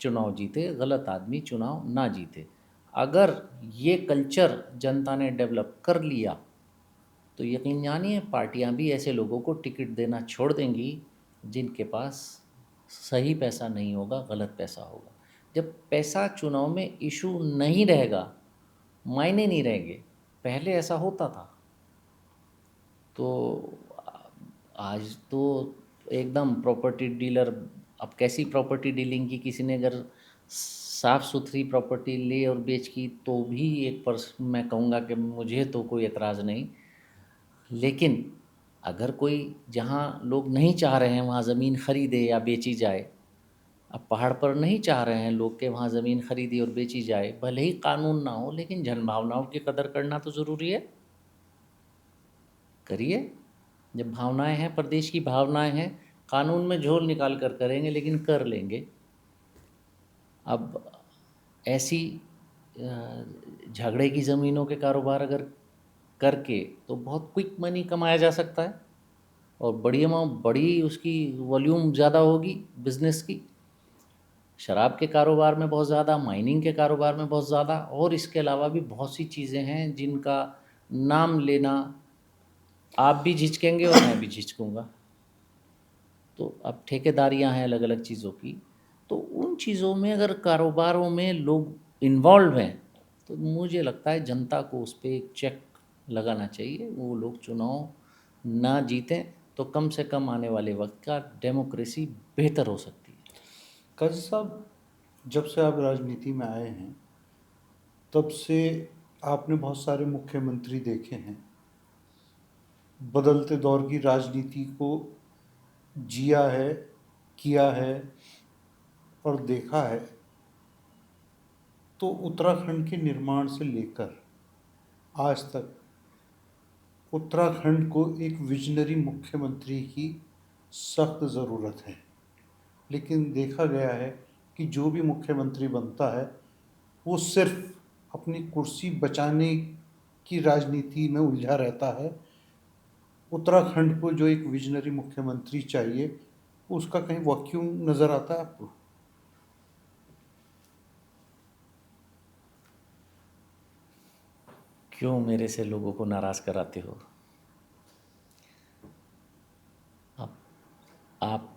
चुनाव जीते, गलत आदमी चुनाव ना जीते। अगर ये कल्चर जनता ने डेवलप कर लिया तो यकीन जानिए पार्टियां भी ऐसे लोगों को टिकट देना छोड़ देंगी जिनके पास सही पैसा नहीं होगा, गलत पैसा होगा। जब पैसा चुनाव में इशू नहीं रहेगा, मायने नहीं रहेंगे, पहले ऐसा होता था, तो आज तो एकदम प्रॉपर्टी डीलर, अब कैसी प्रॉपर्टी डीलिंग की, किसी ने अगर साफ़ सुथरी प्रॉपर्टी ले और बेच की तो भी एक मैं कहूँगा कि मुझे तो कोई एतराज़ नहीं। लेकिन अगर कोई, जहाँ लोग नहीं चाह रहे हैं वहाँ ज़मीन खरीदे या बेची जाए, अब पहाड़ पर नहीं चाह रहे हैं लोग कि वहाँ ज़मीन खरीदी और बेची जाए, भले ही कानून ना हो, लेकिन जनभावनाओं की कदर करना तो ज़रूरी है, करिए। जब भावनाएं हैं, प्रदेश की भावनाएं हैं, कानून में झोल निकाल कर करेंगे लेकिन कर लेंगे। अब ऐसी झगड़े की ज़मीनों के कारोबार अगर करके तो बहुत क्विक मनी कमाया जा सकता है, और बड़ी अमाउंट, बड़ी उसकी वॉल्यूम ज़्यादा होगी बिज़नेस की। शराब के कारोबार में बहुत ज़्यादा, माइनिंग के कारोबार में बहुत ज़्यादा, और इसके अलावा भी बहुत सी चीज़ें हैं जिनका नाम लेना आप भी झिझकेंगे और मैं भी झिझकूँगा। तो अब ठेकेदारियाँ हैं अलग अलग चीज़ों की, तो उन चीज़ों में अगर कारोबारों में लोग इन्वॉल्व हैं तो मुझे लगता है जनता को उस पर एक चेक लगाना चाहिए। वो लोग चुनाव ना जीतें तो कम से कम आने वाले वक्त का डेमोक्रेसी बेहतर हो सकती है। काजी साहब, जब से आप राजनीति में आए हैं तब से आपने बहुत सारे मुख्यमंत्री देखे हैं, बदलते दौर की राजनीति को जिया है, किया है और देखा है, तो उत्तराखंड के निर्माण से लेकर आज तक उत्तराखंड को एक विजनरी मुख्यमंत्री की सख्त ज़रूरत है। लेकिन देखा गया है कि जो भी मुख्यमंत्री बनता है वो सिर्फ अपनी कुर्सी बचाने की राजनीति में उलझा रहता है। उत्तराखंड को जो एक विजनरी मुख्यमंत्री चाहिए, उसका कहीं वैक्यूम नज़र आता है आपको? क्यों मेरे से लोगों को नाराज़ कराते हो? आप आप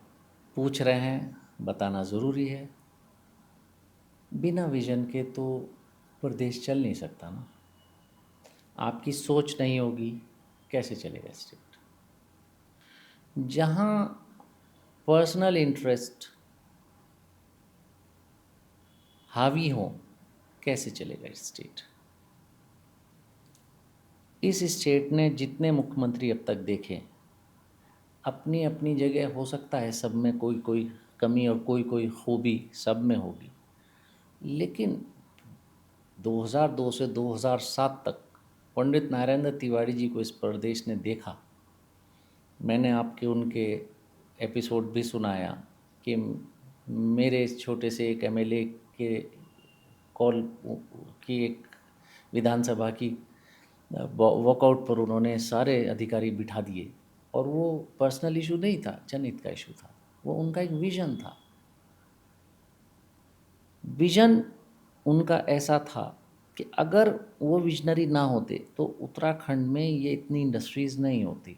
पूछ रहे हैं, बताना ज़रूरी है। बिना विज़न के तो प्रदेश चल नहीं सकता ना। आपकी सोच नहीं होगी, कैसे चलेगा स्टेट? जहाँ पर्सनल इंटरेस्ट हावी हो, कैसे चलेगा स्टेट? इस स्टेट ने जितने मुख्यमंत्री अब तक देखे, अपनी अपनी जगह हो सकता है सब में कोई कोई कमी और कोई कोई खूबी सब में होगी, लेकिन 2002 से 2007 तक पंडित नरेंद्र तिवारी जी को इस प्रदेश ने देखा। मैंने आपके उनके एपिसोड भी सुनाया कि मेरे इस छोटे से एक एमएलए के कॉल की एक विधानसभा की वॉकआउट पर उन्होंने सारे अधिकारी बिठा दिए, और वो पर्सनल इशू नहीं था, जनहित का इशू था। वो उनका एक विज़न था। विज़न उनका ऐसा था कि अगर वो विजनरी ना होते तो उत्तराखंड में ये इतनी इंडस्ट्रीज़ नहीं होती।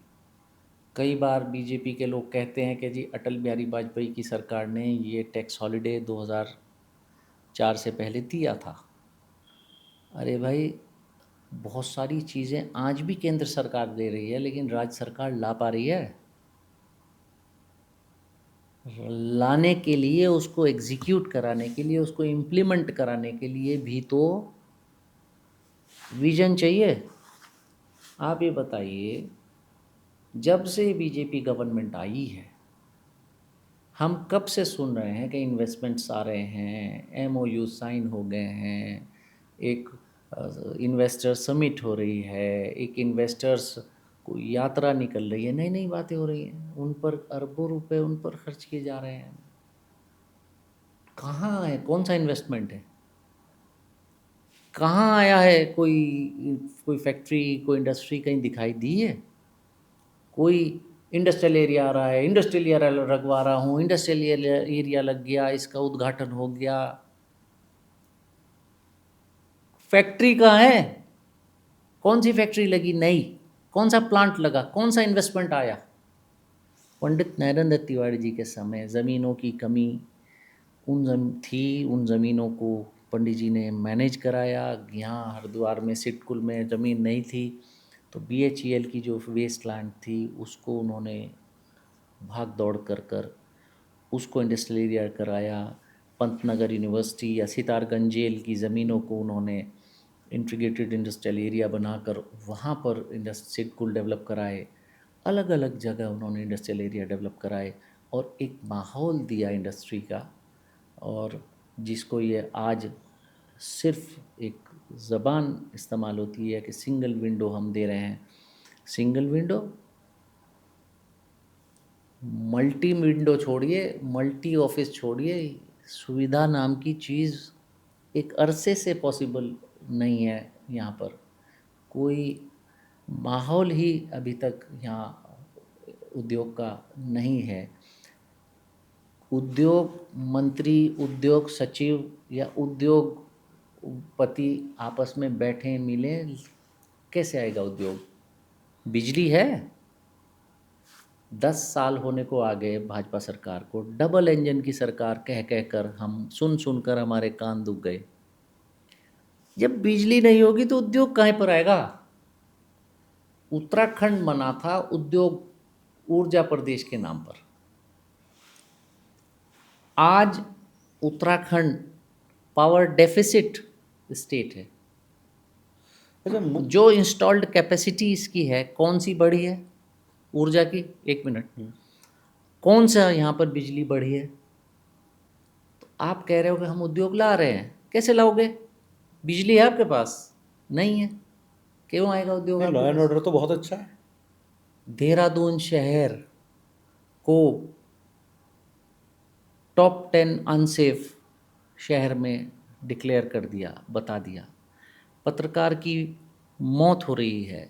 कई बार बीजेपी के लोग कहते हैं कि जी अटल बिहारी वाजपेयी की सरकार ने ये टैक्स हॉलिडे 2004 से पहले दिया था। अरे भाई, बहुत सारी चीज़ें आज भी केंद्र सरकार दे रही है, लेकिन राज्य सरकार ला पा रही है? लाने के लिए, उसको एग्जीक्यूट कराने के लिए, उसको इम्प्लीमेंट कराने के लिए भी तो विजन चाहिए। आप ये बताइए, जब से बीजेपी गवर्नमेंट आई है, हम कब से सुन रहे हैं कि इन्वेस्टमेंट्स आ रहे हैं, एमओयू साइन हो गए हैं, एक इन्वेस्टर समिट हो रही है, एक इन्वेस्टर्स को यात्रा निकल रही है, नई नई बातें हो रही हैं, उन पर अरबों रुपए उन पर खर्च किए जा रहे हैं। कहाँ है? कौन सा इन्वेस्टमेंट है? कहाँ आया है? कोई कोई फैक्ट्री, कोई इंडस्ट्री कहीं दिखाई दी है? कोई इंडस्ट्रियल एरिया आ रहा है, इंडस्ट्रियल एरिया लगवा रहा हूँ, इंडस्ट्रियल एरिया लग गया, इसका उद्घाटन हो गया। फैक्ट्री कहाँ है? कौन सी फैक्ट्री लगी नई? कौन सा प्लांट लगा? कौन सा इन्वेस्टमेंट आया? पंडित नरेंद्र तिवारी जी के समय ज़मीनों की कमी उन ज़मीनों को पंडित जी ने मैनेज कराया। यहाँ हरिद्वार में सिडकुल में ज़मीन नहीं थी, तो बीएचईएल की जो वेस्ट लैंड थी उसको उन्होंने भाग दौड़ कर उसको इंडस्ट्रियल एरिया कराया। पंतनगर यूनिवर्सिटी या सितारगंज जेल की ज़मीनों को उन्होंने इंटीग्रेटेड इंडस्ट्रियल एरिया बनाकर वहाँ पर सिडकुल डेवलप कराए। अलग अलग जगह उन्होंने इंडस्ट्रियल एरिया डेवलप कराए और एक माहौल दिया इंडस्ट्री का, और जिसको ये आज सिर्फ एक ज़बान इस्तेमाल होती है कि सिंगल विंडो हम दे रहे हैं। सिंगल विंडो, मल्टी विंडो छोड़िए, मल्टी ऑफिस छोड़िए, सुविधा नाम की चीज़ एक अरसे से पॉसिबल नहीं है यहाँ पर। कोई माहौल ही अभी तक यहाँ उद्योग का नहीं है। उद्योग मंत्री, उद्योग सचिव या उद्योगपति आपस में बैठे मिले, कैसे आएगा उद्योग? बिजली है, 10 साल होने को आ गए भाजपा सरकार को, डबल इंजन की सरकार कह कह कर हम सुन कर हमारे कान दुख गए। जब बिजली नहीं होगी तो उद्योग कहाँ पर आएगा? उत्तराखंड बना था उद्योग ऊर्जा प्रदेश के नाम पर। आज उत्तराखंड पावर डेफिसिट स्टेट है। अच्छा, जो इंस्टॉल्ड कैपेसिटी इसकी है, कौन सी बड़ी है? ऊर्जा की, 1 मिनट, कौन सा यहाँ पर बिजली बढ़ी है? तो आप कह रहे हो कि हम उद्योग ला रहे हैं, कैसे लाओगे? बिजली है आपके पास? नहीं है, क्यों आएगा उद्योग नहीं, लॉ आपके एंड पास? ऑर्डर तो बहुत अच्छा है। देहरादून शहर को टॉप 10 अनसेफ शहर में डिक्लेयर कर दिया, बता दिया। पत्रकार की मौत हो रही है।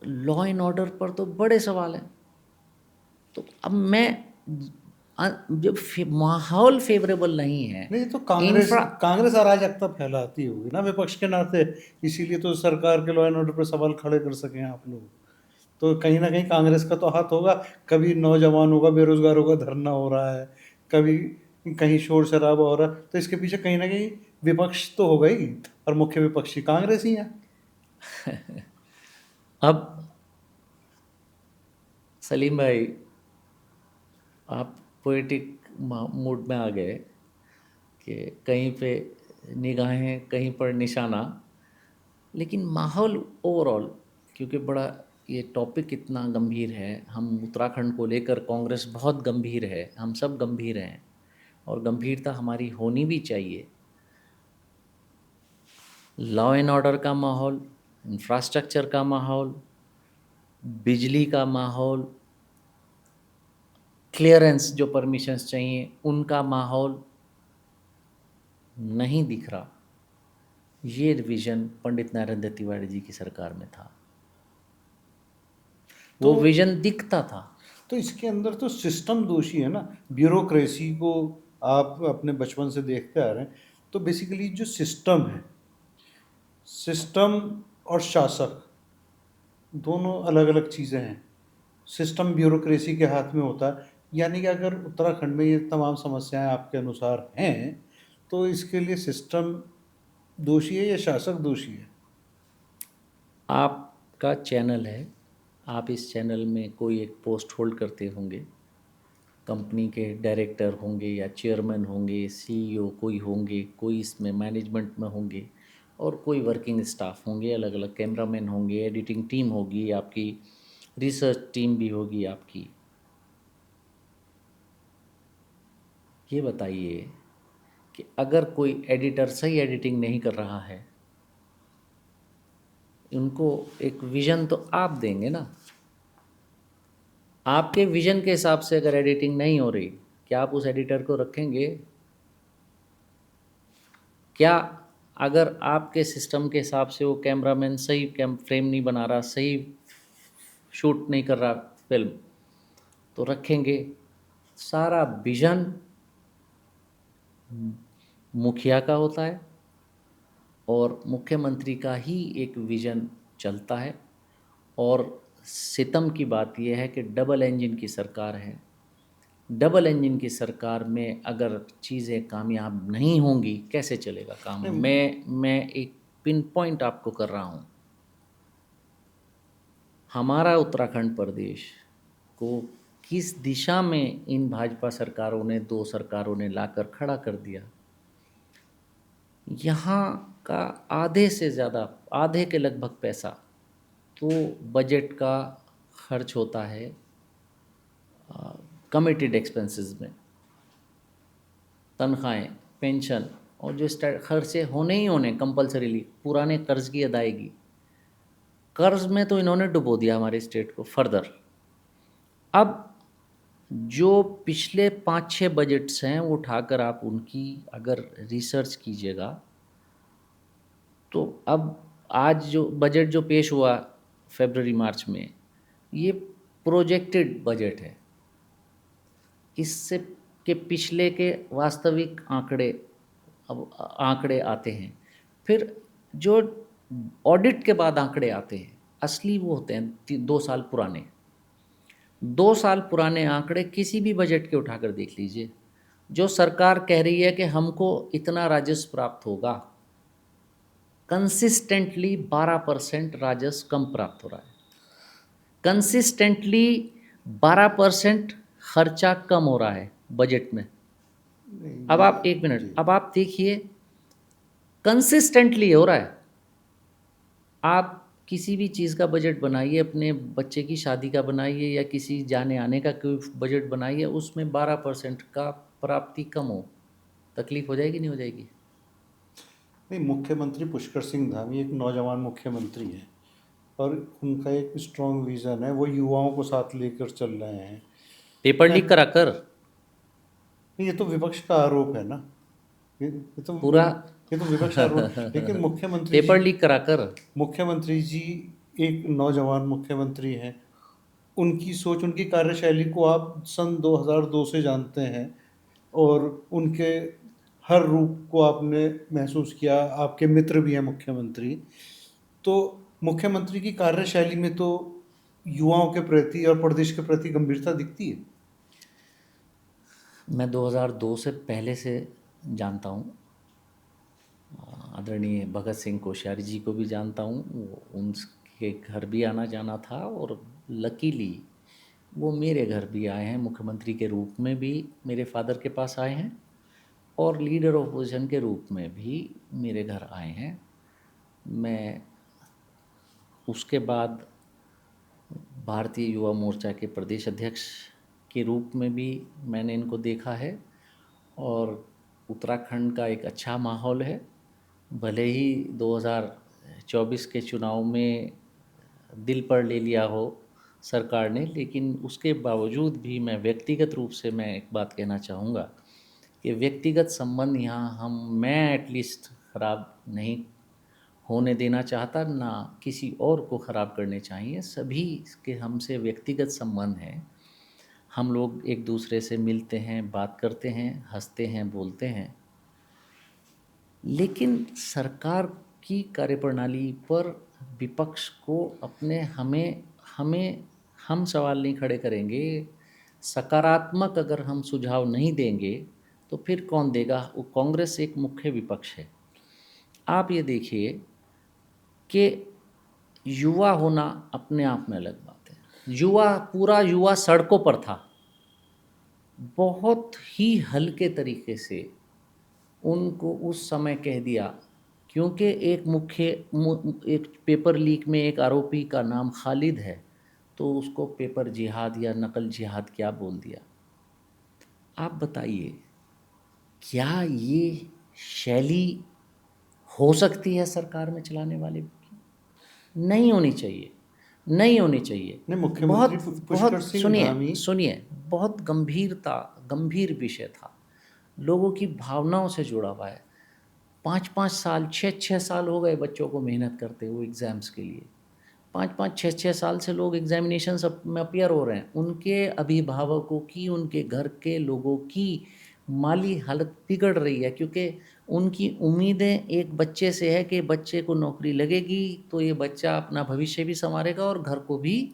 लॉ एंड ऑर्डर पर तो बड़े सवाल हैं। तो अब मैं जब माहौल फेवरेबल नहीं है, नहीं तो कांग्रेस इंफ्रा कांग्रेस अराजकता फैलाती होगी ना विपक्ष के नाते, इसीलिए तो सरकार के लॉ एंड ऑर्डर पर सवाल खड़े कर सकें आप लोग। तो कहीं ना कहीं कांग्रेस का तो हाथ होगा। कभी नौजवानों का, बेरोजगारों का धरना हो रहा है, कभी कहीं शोर शराबा हो रहा है, तो इसके पीछे कहीं ना कहीं विपक्ष तो होगा ही, और मुख्य विपक्षी कांग्रेस ही है। अब सलीम भाई, आप पोएटिक मूड में आ गए कि कहीं पे निगाहें, कहीं पर निशाना। लेकिन माहौल ओवरऑल, क्योंकि बड़ा ये टॉपिक इतना गंभीर है, हम उत्तराखंड को लेकर, कांग्रेस बहुत गंभीर है, हम सब गंभीर हैं, और गंभीरता हमारी होनी भी चाहिए। लॉ एंड ऑर्डर का माहौल, इंफ्रास्ट्रक्चर का माहौल, बिजली का माहौल, क्लियरेंस जो परमिशंस चाहिए उनका माहौल नहीं दिख रहा। ये विज़न पंडित नरेंद्र तिवारी जी की सरकार में था, वो तो विज़न दिखता था। तो इसके अंदर तो सिस्टम दोषी है ना। ब्यूरोक्रेसी को आप अपने बचपन से देखते आ रहे हैं, तो बेसिकली जो सिस्टम है, सिस्टम और शासक दोनों अलग अलग चीज़ें हैं। सिस्टम ब्यूरोक्रेसी के हाथ में होता है, यानी कि अगर उत्तराखंड में ये तमाम समस्याएं आपके अनुसार हैं, तो इसके लिए सिस्टम दोषी है या शासक दोषी है? आपका चैनल है, आप इस चैनल में कोई एक पोस्ट होल्ड करते होंगे, कंपनी के डायरेक्टर होंगे या चेयरमैन होंगे, सीईओ कोई होंगे, कोई इसमें मैनेजमेंट में होंगे, और कोई वर्किंग स्टाफ होंगे, अलग अलग कैमरामैन होंगे, एडिटिंग टीम होगी आपकी, रिसर्च टीम भी होगी आपकी। ये बताइए कि अगर कोई एडिटर सही एडिटिंग नहीं कर रहा है, उनको एक विज़न तो आप देंगे ना। आपके विज़न के हिसाब से अगर एडिटिंग नहीं हो रही, क्या आप उस एडिटर को रखेंगे? क्या अगर आपके सिस्टम के हिसाब से वो कैमरामैन सही फ्रेम नहीं बना रहा, सही शूट नहीं कर रहा फिल्म, तो रखेंगे? सारा विज़न मुखिया का होता है, और मुख्यमंत्री का ही एक विज़न चलता है। और सितम की बात यह है कि डबल इंजन की सरकार है। डबल इंजन की सरकार में अगर चीज़ें कामयाब नहीं होंगी, कैसे चलेगा काम? नहीं, मैं एक पिन पॉइंट आपको कर रहा हूँ। हमारा उत्तराखंड प्रदेश को किस दिशा में इन भाजपा सरकारों ने, 2 सरकारों ने लाकर खड़ा कर दिया। यहाँ का आधे से ज़्यादा, आधे के लगभग पैसा तो बजट का खर्च होता है कमिटेड एक्सपेंसेस में, तनख्वाहें, पेंशन, और जो खर्चे होने ही होने कंपलसरीली, पुराने कर्ज की अदायगी। कर्ज में तो इन्होंने डुबो दिया हमारे स्टेट को फर्दर। अब जो पिछले 5-6 बजट्स हैं वो उठाकर आप उनकी अगर रिसर्च कीजिएगा, तो अब आज जो बजट जो पेश हुआ फरवरी मार्च में, ये प्रोजेक्टेड बजट है। इससे के पिछले के वास्तविक आंकड़े अब आंकड़े आते हैं, फिर जो ऑडिट के बाद आंकड़े आते हैं असली, वो होते हैं 2 साल पुराने। 2 साल पुराने आंकड़े किसी भी बजट के उठाकर देख लीजिए। जो सरकार कह रही है कि हमको इतना राजस्व प्राप्त होगा, कंसिस्टेंटली 12% राजस्व कम प्राप्त हो रहा है। कंसिस्टेंटली 12% खर्चा कम हो रहा है बजट में। अब आप 1 मिनट, जी। अब आप देखिए, कंसिस्टेंटली हो रहा है। आप किसी भी चीज़ का बजट बनाइए, अपने बच्चे की शादी का बनाइए या किसी जाने आने का कोई बजट बनाइए, उसमें 12% का प्राप्ति कम हो, तकलीफ हो जाएगी नहीं हो जाएगी? नहीं, मुख्यमंत्री पुष्कर सिंह धामी एक नौजवान मुख्यमंत्री हैं और उनका एक स्ट्रॉन्ग विज़न है, वो युवाओं को साथ लेकर चल रहे हैं। पेपर मैं लीक करा कर नहीं, ये तो विपक्ष का आरोप है ना। ये तो पूरा ये तो विपक्ष का आरोप, लेकिन पेपर लीक करा कर। मुख्यमंत्री जी एक नौजवान मुख्यमंत्री हैं। उनकी सोच, उनकी कार्यशैली को आप सन 2002 से जानते हैं और उनके हर रूप को आपने महसूस किया। आपके मित्र भी हैं मुख्यमंत्री। तो मुख्यमंत्री की कार्यशैली में तो युवाओं के प्रति और प्रदेश के प्रति गंभीरता दिखती है। मैं 2002 से पहले से जानता हूँ, आदरणीय भगत सिंह कोश्यारी जी को भी जानता हूँ, उनके घर भी आना जाना था और लकीली वो मेरे घर भी आए हैं, मुख्यमंत्री के रूप में भी मेरे फादर के पास आए हैं और लीडर ऑफ अपोजिशन के रूप में भी मेरे घर आए हैं। मैं उसके बाद भारतीय युवा मोर्चा के प्रदेश अध्यक्ष के रूप में भी मैंने इनको देखा है और उत्तराखंड का एक अच्छा माहौल है। भले ही 2024 के चुनाव में दिल पर ले लिया हो सरकार ने, लेकिन उसके बावजूद भी व्यक्तिगत रूप से मैं एक बात कहना चाहूँगा कि व्यक्तिगत संबंध यहाँ मैं एटलीस्ट ख़राब नहीं होने देना चाहता, ना किसी और को ख़राब करने चाहिए। सभी के हमसे व्यक्तिगत संबंध हैं, हम लोग एक दूसरे से मिलते हैं, बात करते हैं, हंसते हैं, बोलते हैं, लेकिन सरकार की कार्यप्रणाली पर विपक्ष को अपने हमें हमें हम सवाल नहीं खड़े करेंगे, सकारात्मक अगर हम सुझाव नहीं देंगे तो फिर कौन देगा? वो कांग्रेस एक मुख्य विपक्ष है। आप ये देखिए कि युवा होना अपने आप में अलग बात है। पूरा युवा सड़कों पर था, बहुत ही हल्के तरीके से उनको उस समय कह दिया, क्योंकि एक पेपर लीक में एक आरोपी का नाम खालिद है, तो उसको पेपर जिहाद या नकल जिहाद क्या बोल दिया। आप बताइए, क्या ये शैली हो सकती है सरकार में चलाने वाले की? नहीं होनी चाहिए, नहीं होनी चाहिए। नहीं, मुख्यमंत्री बहुत पुष्कर बहुत सिंह सुनिए धामी सुनिए, बहुत गंभीर विषय था, लोगों की भावनाओं से जुड़ा हुआ है। 5-5 साल 6-6 साल हो गए बच्चों को मेहनत करते हुए एग्ज़ाम्स के लिए। 5-5 6-6 साल से लोग एग्जामिनेशन में अपियर हो रहे हैं। उनके अभिभावकों की, उनके घर के लोगों की माली हालत बिगड़ रही है, क्योंकि उनकी उम्मीदें एक बच्चे से है कि बच्चे को नौकरी लगेगी तो ये बच्चा अपना भविष्य भी संवारेगा और घर को भी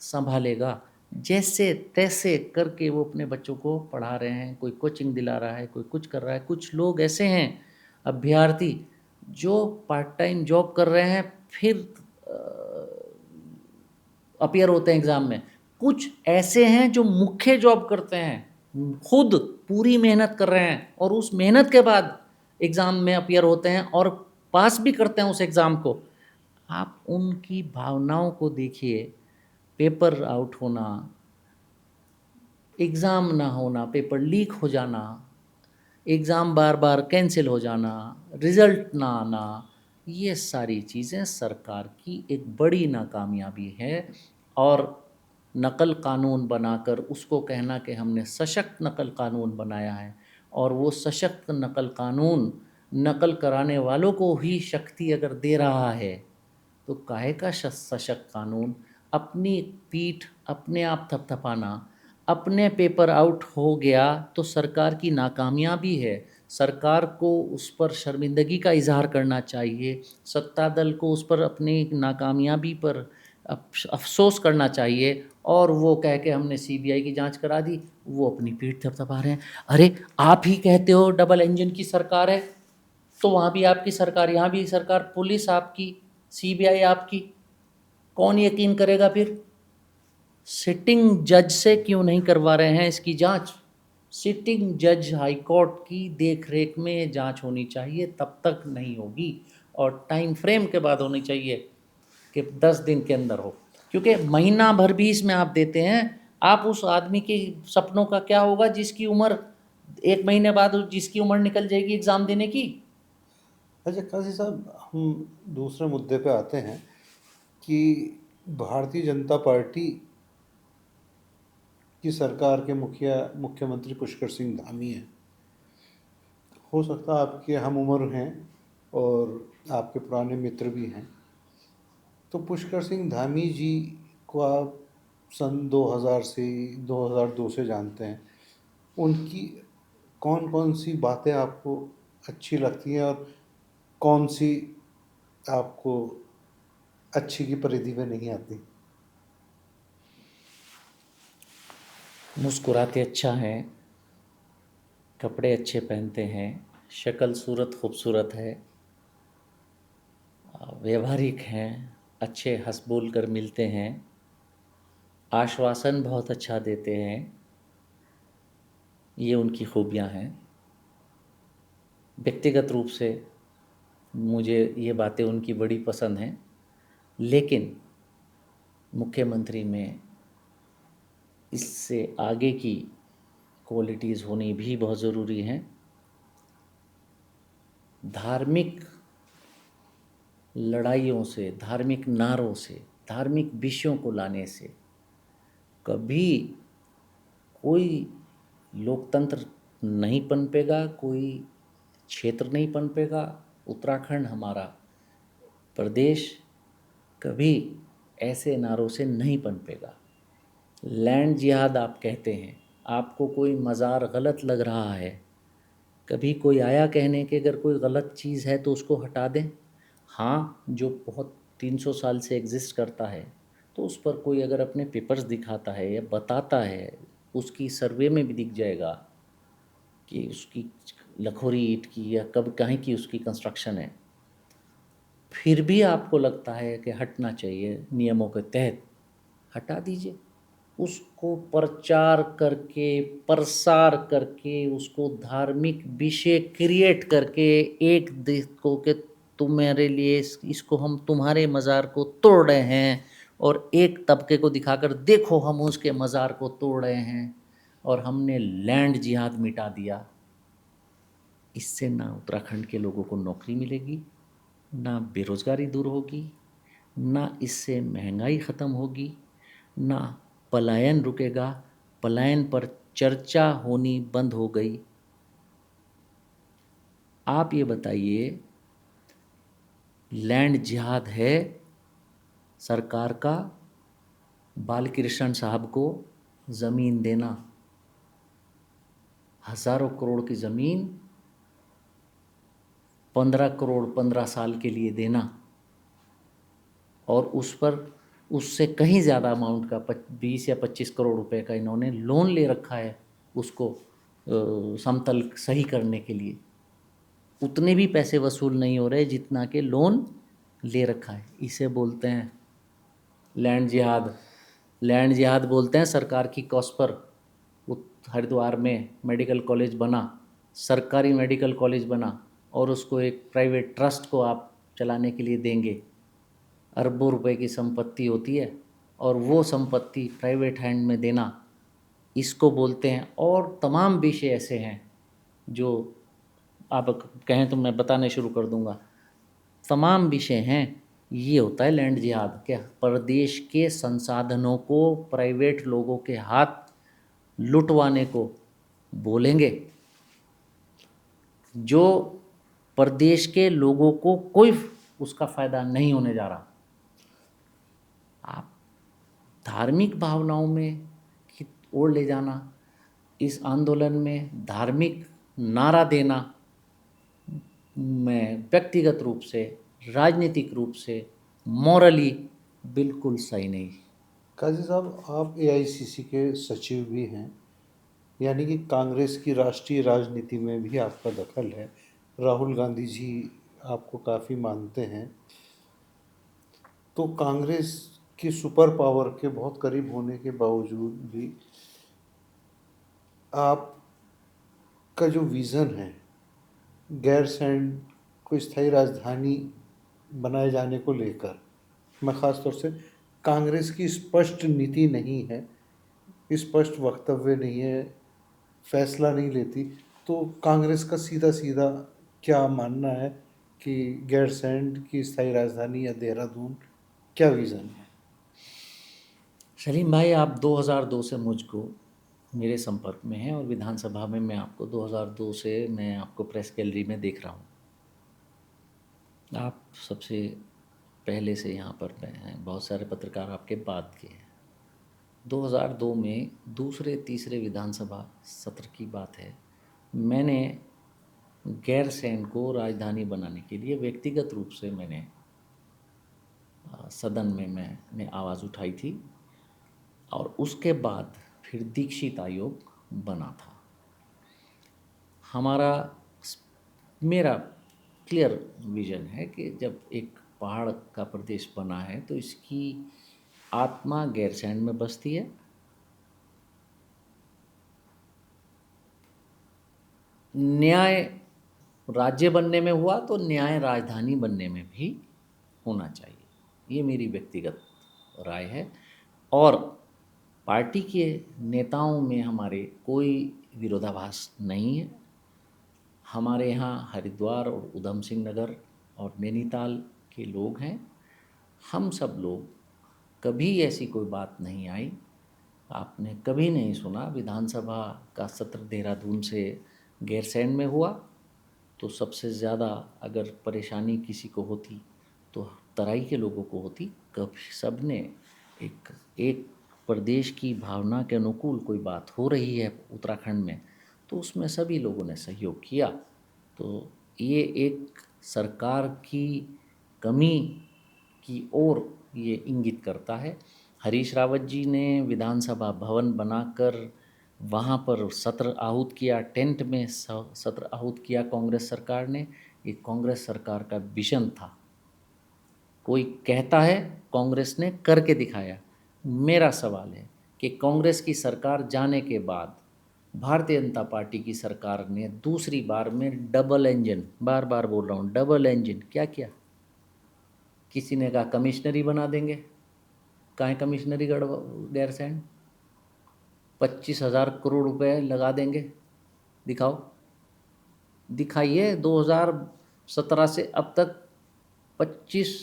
संभालेगा। जैसे तैसे करके वो अपने बच्चों को पढ़ा रहे हैं, कोई कोचिंग दिला रहा है, कोई कुछ कर रहा है। कुछ लोग ऐसे हैं अभ्यर्थी जो पार्ट टाइम जॉब कर रहे हैं, फिर अपियर होते हैं एग्ज़ाम में। कुछ ऐसे हैं जो मुख्य जॉब करते हैं, खुद पूरी मेहनत कर रहे हैं और उस मेहनत के बाद एग्ज़ाम में अपियर होते हैं और पास भी करते हैं उस एग्ज़ाम को। आप उनकी भावनाओं को देखिए, पेपर आउट होना, एग्ज़ाम ना होना, पेपर लीक हो जाना, एग्ज़ाम बार बार कैंसिल हो जाना, रिज़ल्ट ना आना, ये सारी चीज़ें सरकार की एक बड़ी नाकामयाबी है। और नकल कानून बनाकर उसको कहना कि हमने सशक्त नकल कानून बनाया है, और वो सशक्त नकल कानून नकल कराने वालों को ही शक्ति अगर दे रहा है, तो काहे का सशक्त कानून? अपनी पीठ अपने आप थपथपाना, अपने पेपर आउट हो गया तो सरकार की नाकामयाबी है, सरकार को उस पर शर्मिंदगी का इजहार करना चाहिए, सत्ता दल को उस पर अपनी नाकामयाबी पर अफसोस करना चाहिए, और वो कह के हमने सीबीआई की जांच करा दी, वो अपनी पीठ थपथपा रहे हैं। अरे आप ही कहते हो डबल इंजन की सरकार है, तो वहाँ भी आपकी सरकार, यहाँ भी सरकार, पुलिस आपकी, सीबीआई आपकी, कौन यकीन करेगा फिर? सिटिंग जज से क्यों नहीं करवा रहे हैं इसकी जांच? सिटिंग जज हाई कोर्ट की देखरेख में जांच होनी चाहिए, तब तक नहीं होगी और टाइम फ्रेम के बाद होनी चाहिए। कि 10 दिन के अंदर हो, क्योंकि महीना भर भी इसमें आप देते हैं, आप उस आदमी के सपनों का क्या होगा जिसकी उम्र 1 महीने बाद जिसकी उम्र निकल जाएगी एग्ज़ाम देने की। अच्छा काजी साहब, हम दूसरे मुद्दे पे आते हैं कि भारतीय जनता पार्टी की सरकार के मुख्यमंत्री पुष्कर सिंह धामी हैं। हो सकता है आपके हम उम्र हैं और आपके पुराने मित्र भी हैं। तो पुष्कर सिंह धामी जी को आप सन 2000 से 2002 से जानते हैं। उनकी कौन कौन सी बातें आपको अच्छी लगती हैं और कौन सी आपको अच्छी की परिधि में नहीं आती? मुस्कुराते अच्छा हैं, कपड़े अच्छे पहनते हैं, शक्ल सूरत खूबसूरत है, व्यवहारिक हैं, अच्छे हंस बोल कर मिलते हैं, आश्वासन बहुत अच्छा देते हैं, ये उनकी खूबियाँ हैं। व्यक्तिगत रूप से मुझे ये बातें उनकी बड़ी पसंद हैं, लेकिन मुख्यमंत्री में इससे आगे की क्वालिटीज़ होनी भी बहुत ज़रूरी हैं। धार्मिक लड़ाइयों से, धार्मिक नारों से, धार्मिक विषयों को लाने से कभी कोई लोकतंत्र नहीं पनपेगा, कोई क्षेत्र नहीं पनपेगा। उत्तराखंड हमारा प्रदेश कभी ऐसे नारों से नहीं पनपेगा। लैंड जिहाद आप कहते हैं, आपको कोई मज़ार गलत लग रहा है, कभी कोई आया कहने कि अगर कोई गलत चीज़ है तो उसको हटा दें। हाँ, जो बहुत 300 साल से एग्जिस्ट करता है तो उस पर कोई अगर अपने पेपर्स दिखाता है या बताता है, उसकी सर्वे में भी दिख जाएगा कि उसकी लखोरी ईंट की या कब कहीं की उसकी कंस्ट्रक्शन है, फिर भी आपको लगता है कि हटना चाहिए नियमों के तहत, हटा दीजिए। उसको प्रचार करके, प्रसार करके, उसको धार्मिक विषय क्रिएट करके एक देश को कि तुम्हारे लिए इसको हम तुम्हारे मज़ार को तोड़ रहे हैं, और एक तबके को दिखाकर देखो हम उसके मज़ार को तोड़ रहे हैं और हमने लैंड जिहाद मिटा दिया। इससे ना उत्तराखंड के लोगों को नौकरी मिलेगी, ना बेरोज़गारी दूर होगी, ना इससे महंगाई ख़त्म होगी, ना पलायन रुकेगा। पलायन पर चर्चा होनी बंद हो गई। आप ये बताइए, लैंड जिहाद है सरकार का बालकृष्ण साहब को ज़मीन देना, हज़ारों करोड़ की ज़मीन 15 करोड़ 15 साल के लिए देना, और उस पर उससे कहीं ज़्यादा अमाउंट का 20 या 25 करोड़ रुपए का इन्होंने लोन ले रखा है उसको समतल सही करने के लिए। उतने भी पैसे वसूल नहीं हो रहे जितना के लोन ले रखा है। इसे बोलते हैं लैंड जिहाद। लैंड जिहाद बोलते हैं सरकार की कॉस्ट पर। हरिद्वार में मेडिकल कॉलेज बना, सरकारी मेडिकल कॉलेज बना, और उसको एक प्राइवेट ट्रस्ट को आप चलाने के लिए देंगे। अरबों रुपए की संपत्ति होती है और वो संपत्ति प्राइवेट हैंड में देना, इसको बोलते हैं। और तमाम विषय ऐसे हैं जो आप कहें तो मैं बताने शुरू कर दूंगा। तमाम विषय हैं। ये होता है लैंड जिहाद, क्या प्रदेश के संसाधनों को प्राइवेट लोगों के हाथ लुटवाने को बोलेंगे, जो प्रदेश के लोगों को कोई उसका फ़ायदा नहीं होने जा रहा। आप धार्मिक भावनाओं में की ओर ले जाना, इस आंदोलन में धार्मिक नारा देना, मैं व्यक्तिगत रूप से, राजनीतिक रूप से, मॉरली बिल्कुल सही नहीं। काजी साहब, आप एआईसीसी के सचिव भी हैं, यानी कि कांग्रेस की राष्ट्रीय राजनीति में भी आपका दखल है। राहुल गांधी जी आपको काफ़ी मानते हैं। तो कांग्रेस की सुपर पावर के बहुत करीब होने के बावजूद भी आपका जो विज़न है गैरसैंण को स्थायी राजधानी बनाए जाने को लेकर, मैं ख़ास तौर से कांग्रेस की स्पष्ट नीति नहीं है, स्पष्ट वक्तव्य नहीं है, फैसला नहीं लेती, तो कांग्रेस का सीधा-सीधा क्या मानना है कि गैरसैंण की स्थायी राजधानी या देहरादून, क्या विज़न है? सलीम भाई, आप 2002 से मुझको मेरे संपर्क में हैं और विधानसभा में मैं आपको 2002 से मैं आपको प्रेस गैलरी में देख रहा हूँ। आप सबसे पहले से यहाँ पर हैं, बहुत सारे पत्रकार आपके बाद के हैं। 2002 में दूसरे तीसरे विधानसभा सत्र की बात है, मैंने गैरसैंण को राजधानी बनाने के लिए व्यक्तिगत रूप से मैंने सदन में मैंने आवाज़ उठाई थी और उसके बाद फिर दीक्षित आयोग बना था। मेरा क्लियर विज़न है कि जब एक पहाड़ का प्रदेश बना है तो इसकी आत्मा गैरसैंण में बसती है। न्याय राज्य बनने में हुआ तो न्याय राजधानी बनने में भी होना चाहिए, ये मेरी व्यक्तिगत राय है। और पार्टी के नेताओं में हमारे कोई विरोधाभास नहीं है। हमारे यहाँ हरिद्वार और उधम सिंह नगर और नैनीताल के लोग हैं, हम सब लोग कभी ऐसी कोई बात नहीं आई, आपने कभी नहीं सुना विधानसभा का सत्र देहरादून से गैरसैंण में हुआ तो सबसे ज़्यादा अगर परेशानी किसी को होती तो तराई के लोगों को होती। कभी सबने एक प्रदेश की भावना के अनुकूल कोई बात हो रही है उत्तराखंड में तो उसमें सभी लोगों ने सहयोग किया। तो ये एक सरकार की कमी की ओर ये इंगित करता है। हरीश रावत जी ने विधानसभा भवन बनाकर वहाँ पर सत्र आहूत किया, टेंट में सत्र आहूत किया कांग्रेस सरकार ने। ये कांग्रेस सरकार का विजन था। कोई कहता है कांग्रेस ने करके दिखाया। मेरा सवाल है कि कांग्रेस की सरकार जाने के बाद भारतीय जनता पार्टी की सरकार ने दूसरी बार में डबल इंजन, बार बार बोल रहा हूँ डबल इंजन, क्या किया? किसी ने कहा कमिश्नरी बना देंगे, कहाँ कमिश्नरी गैरसैंण, 25,000 करोड़ रुपए लगा देंगे, दिखाओ, दिखाइए। 2017 से अब तक 25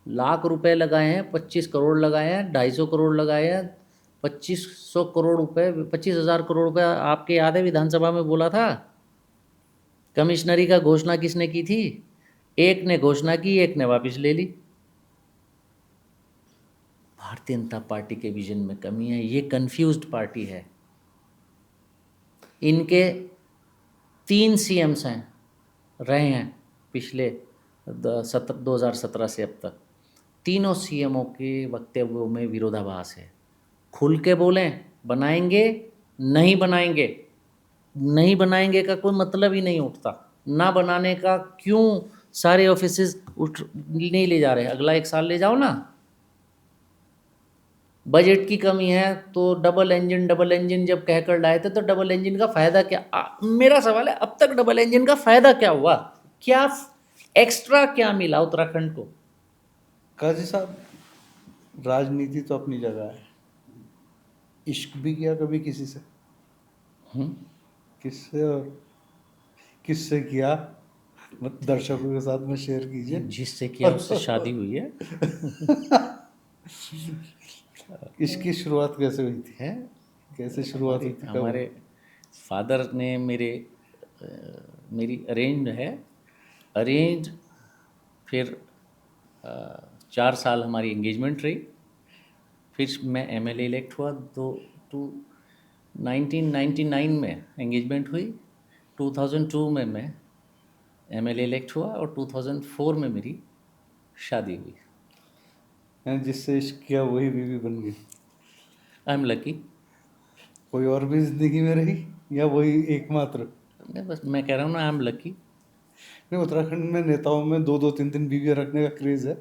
लाख रुपए लगाए हैं, 25 करोड़ लगाए हैं, 250 करोड़ लगाए हैं, 2500 करोड़ रुपए, 25,000 करोड़ रुपए आपके याद है विधानसभा में बोला था। कमिश्नरी का घोषणा किसने की थी? एक ने घोषणा की, एक ने वापस ले ली। भारतीय जनता पार्टी के विजन में कमी है, ये कंफ्यूज्ड पार्टी है। इनके 3 सीएम्स हैं, रहे हैं पिछले 2017 से अब तक। तीनों सीएमओ के वक्तव्यों में विरोधाभास है। खुल के बोलें, बनाएंगे, नहीं बनाएंगे। नहीं बनाएंगे का कोई मतलब ही नहीं उठता। ना बनाने का क्यों सारे ऑफिसेज नहीं ले जा रहे? अगला 1 साल ले जाओ ना। बजट की कमी है तो डबल इंजन जब कहकर लाए थे तो डबल इंजन का फ़ायदा क्या? मेरा सवाल है, अब तक डबल इंजन का फ़ायदा क्या हुआ? क्या एक्स्ट्रा क्या मिला उत्तराखंड को? काजी साहब, राजनीति तो अपनी जगह है, इश्क भी किया कभी किसी से? किससे और किससे किया? दर्शकों के साथ में शेयर कीजिए। जिससे किया उससे शादी हुई है। इसकी शुरुआत कैसे हुई थी? है कैसे शुरुआत हुई थी? कब? हमारे फादर ने मेरी अरेंज है, अरेंज, फिर 4 साल हमारी एंगेजमेंट रही, फिर मैं एमएलए इलेक्ट हुआ। 1999 में एंगेजमेंट हुई, 2002 में मैं एमएलए इलेक्ट हुआ और 2004 में मेरी शादी हुई। जिससे इश्क किया वही बीवी बन गई। I am lucky. कोई और भी जिंदगी में रही या वही एकमात्र? नहीं, बस मैं कह रहा हूँ ना, आई एम लकी। नहीं, उत्तराखंड में नेताओं में 2-2 3-3 बीवियां रखने का क्रेज है।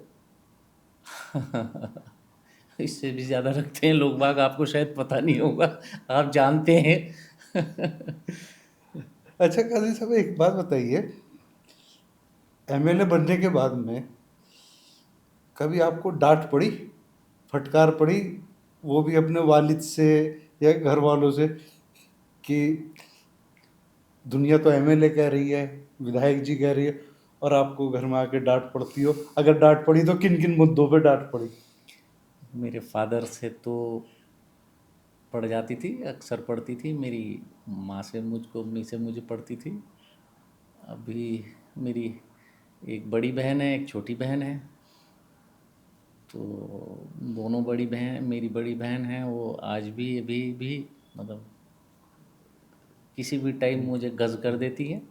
इससे भी ज़्यादा रखते हैं लोग बाग, आपको शायद पता नहीं होगा, आप जानते हैं। अच्छा काजी साहब, एक बात बताइए, एमएलए बनने के बाद में कभी आपको डांट पड़ी, फटकार पड़ी, वो भी अपने वालिद से या घर वालों से, कि दुनिया तो एमएलए कह रही है, विधायक जी कह रही है, और आपको घर में आके डांट पड़ती हो? अगर डांट पड़ी तो किन किन मुद्दों पे डांट पड़ी? मेरे फादर से तो पड़ जाती थी, अक्सर पड़ती थी। मेरी माँ से मुझको, मम्मी से मुझे पड़ती थी। अभी मेरी एक बड़ी बहन है, एक छोटी बहन है। तो दोनों बड़ी बहन, मेरी बड़ी बहन है, वो आज भी अभी भी मतलब किसी भी टाइम मुझे गज़ कर देती है।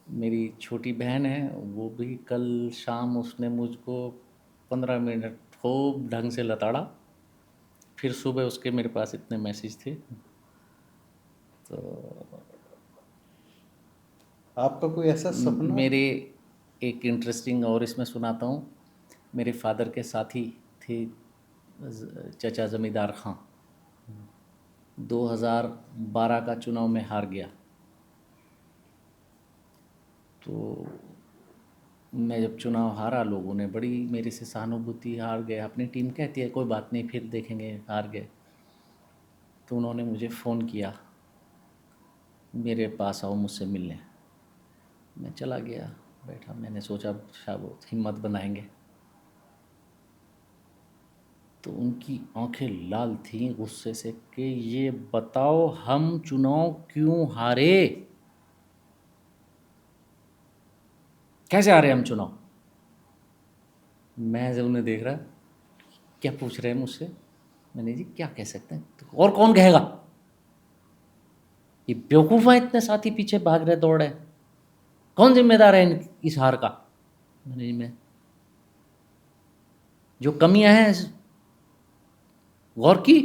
मेरी छोटी बहन है, वो भी कल शाम उसने मुझको 15 मिनट खूब ढंग से लताड़ा। फिर सुबह उसके मेरे पास इतने मैसेज थे। तो आपका कोई ऐसा सपना? मेरे एक इंटरेस्टिंग और इसमें सुनाता हूँ। मेरे फादर के साथी थे चचा ज़मींदार खां। 2012 का चुनाव में हार गया। तो मैं जब चुनाव हारा, लोगों ने बड़ी मेरे से सहानुभूति, हार गए, अपनी टीम कहती है कोई बात नहीं फिर देखेंगे, हार गए। तो उन्होंने मुझे फ़ोन किया, मेरे पास आओ मुझसे मिलने। मैं चला गया, बैठा, मैंने सोचा शायद हिम्मत बनाएंगे। तो उनकी आंखें लाल थीं गुस्से से कि ये बताओ हम चुनाव क्यों हारे, कैसे हारे हम चुनाव। मैं जब उन्हें देख रहा, क्या पूछ रहे हैं मुझसे। मैंने जी क्या कह सकते हैं, तो और कौन कहेगा, ये बेवकूफ़ है, इतने साथी पीछे भाग रहे दौड़ रहे, कौन जिम्मेदार है इस हार का। मैंने जी मैं, जो कमियां हैं गौर की,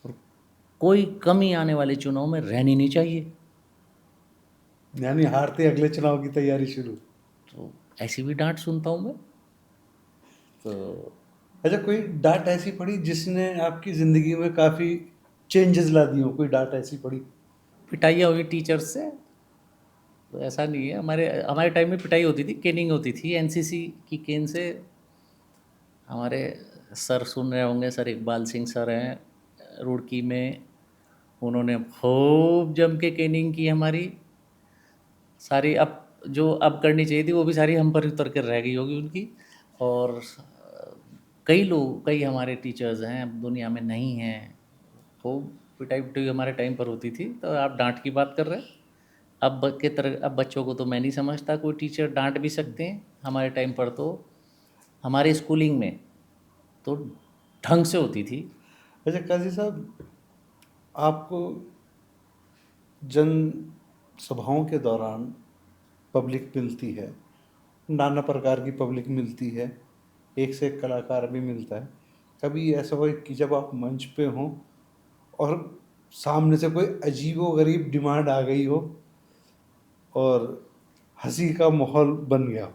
और कोई कमी आने वाले चुनाव में रहनी नहीं चाहिए। यानी हारते अगले चुनाव की तैयारी शुरू। तो ऐसी भी डांट सुनता हूँ मैं। तो अच्छा, कोई डांट ऐसी पड़ी जिसने आपकी ज़िंदगी में काफ़ी चेंजेस ला दी हो? कोई डांट ऐसी पड़ी? पिटाइयाँ हुई टीचर्स से, तो ऐसा नहीं है। हमारे हमारे टाइम में पिटाई होती थी, केनिंग होती थी, एनसीसी की केन से। हमारे सर सुन रहे होंगे, सर इकबाल सिंह सर हैं रुड़की में, उन्होंने खूब जम के केनिंग की हमारी सारी। अब जो अब करनी चाहिए थी वो भी सारी हम पर उतर कर रह गई होगी उनकी। और कई लोग, कई हमारे टीचर्स हैं अब दुनिया में नहीं हैं। खूब पिटाई पिटाई हमारे टाइम पर होती थी। तो आप डांट की बात कर रहे हैं, अब के तरह अब बच्चों को तो मैं नहीं समझता कोई टीचर डांट भी सकते हैं। हमारे टाइम पर तो हमारे स्कूलिंग में तो ढंग से होती थी। अच्छा काजी साहब, आपको जन सभाओं के दौरान पब्लिक मिलती है, नाना प्रकार की पब्लिक मिलती है, एक से एक कलाकार भी मिलता है। कभी ऐसा हुआ कि जब आप मंच पे हों और सामने से कोई अजीबो गरीब डिमांड आ गई हो और हंसी का माहौल बन गया हो?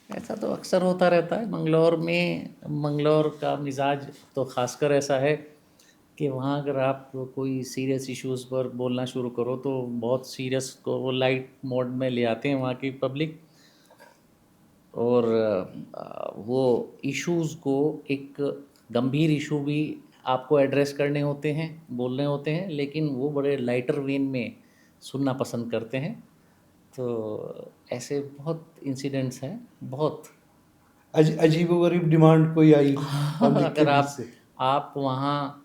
ऐसा तो अक्सर होता रहता है मंगलौर में। मंगलौर का मिजाज तो खासकर ऐसा है कि वहाँ अगर आप कोई सीरियस इश्यूज़ पर बोलना शुरू करो तो बहुत सीरियस को वो लाइट मोड में ले आते हैं वहाँ की पब्लिक। और वो इश्यूज़ को, एक गंभीर इशू भी आपको एड्रेस करने होते हैं, बोलने होते हैं, लेकिन वो बड़े लाइटर वेन में सुनना पसंद करते हैं। तो ऐसे बहुत इंसिडेंट्स हैं, बहुत। अजीबो गरीब डिमांड कोई आई पब्लिक के अगर बीच आप से? आप वहाँ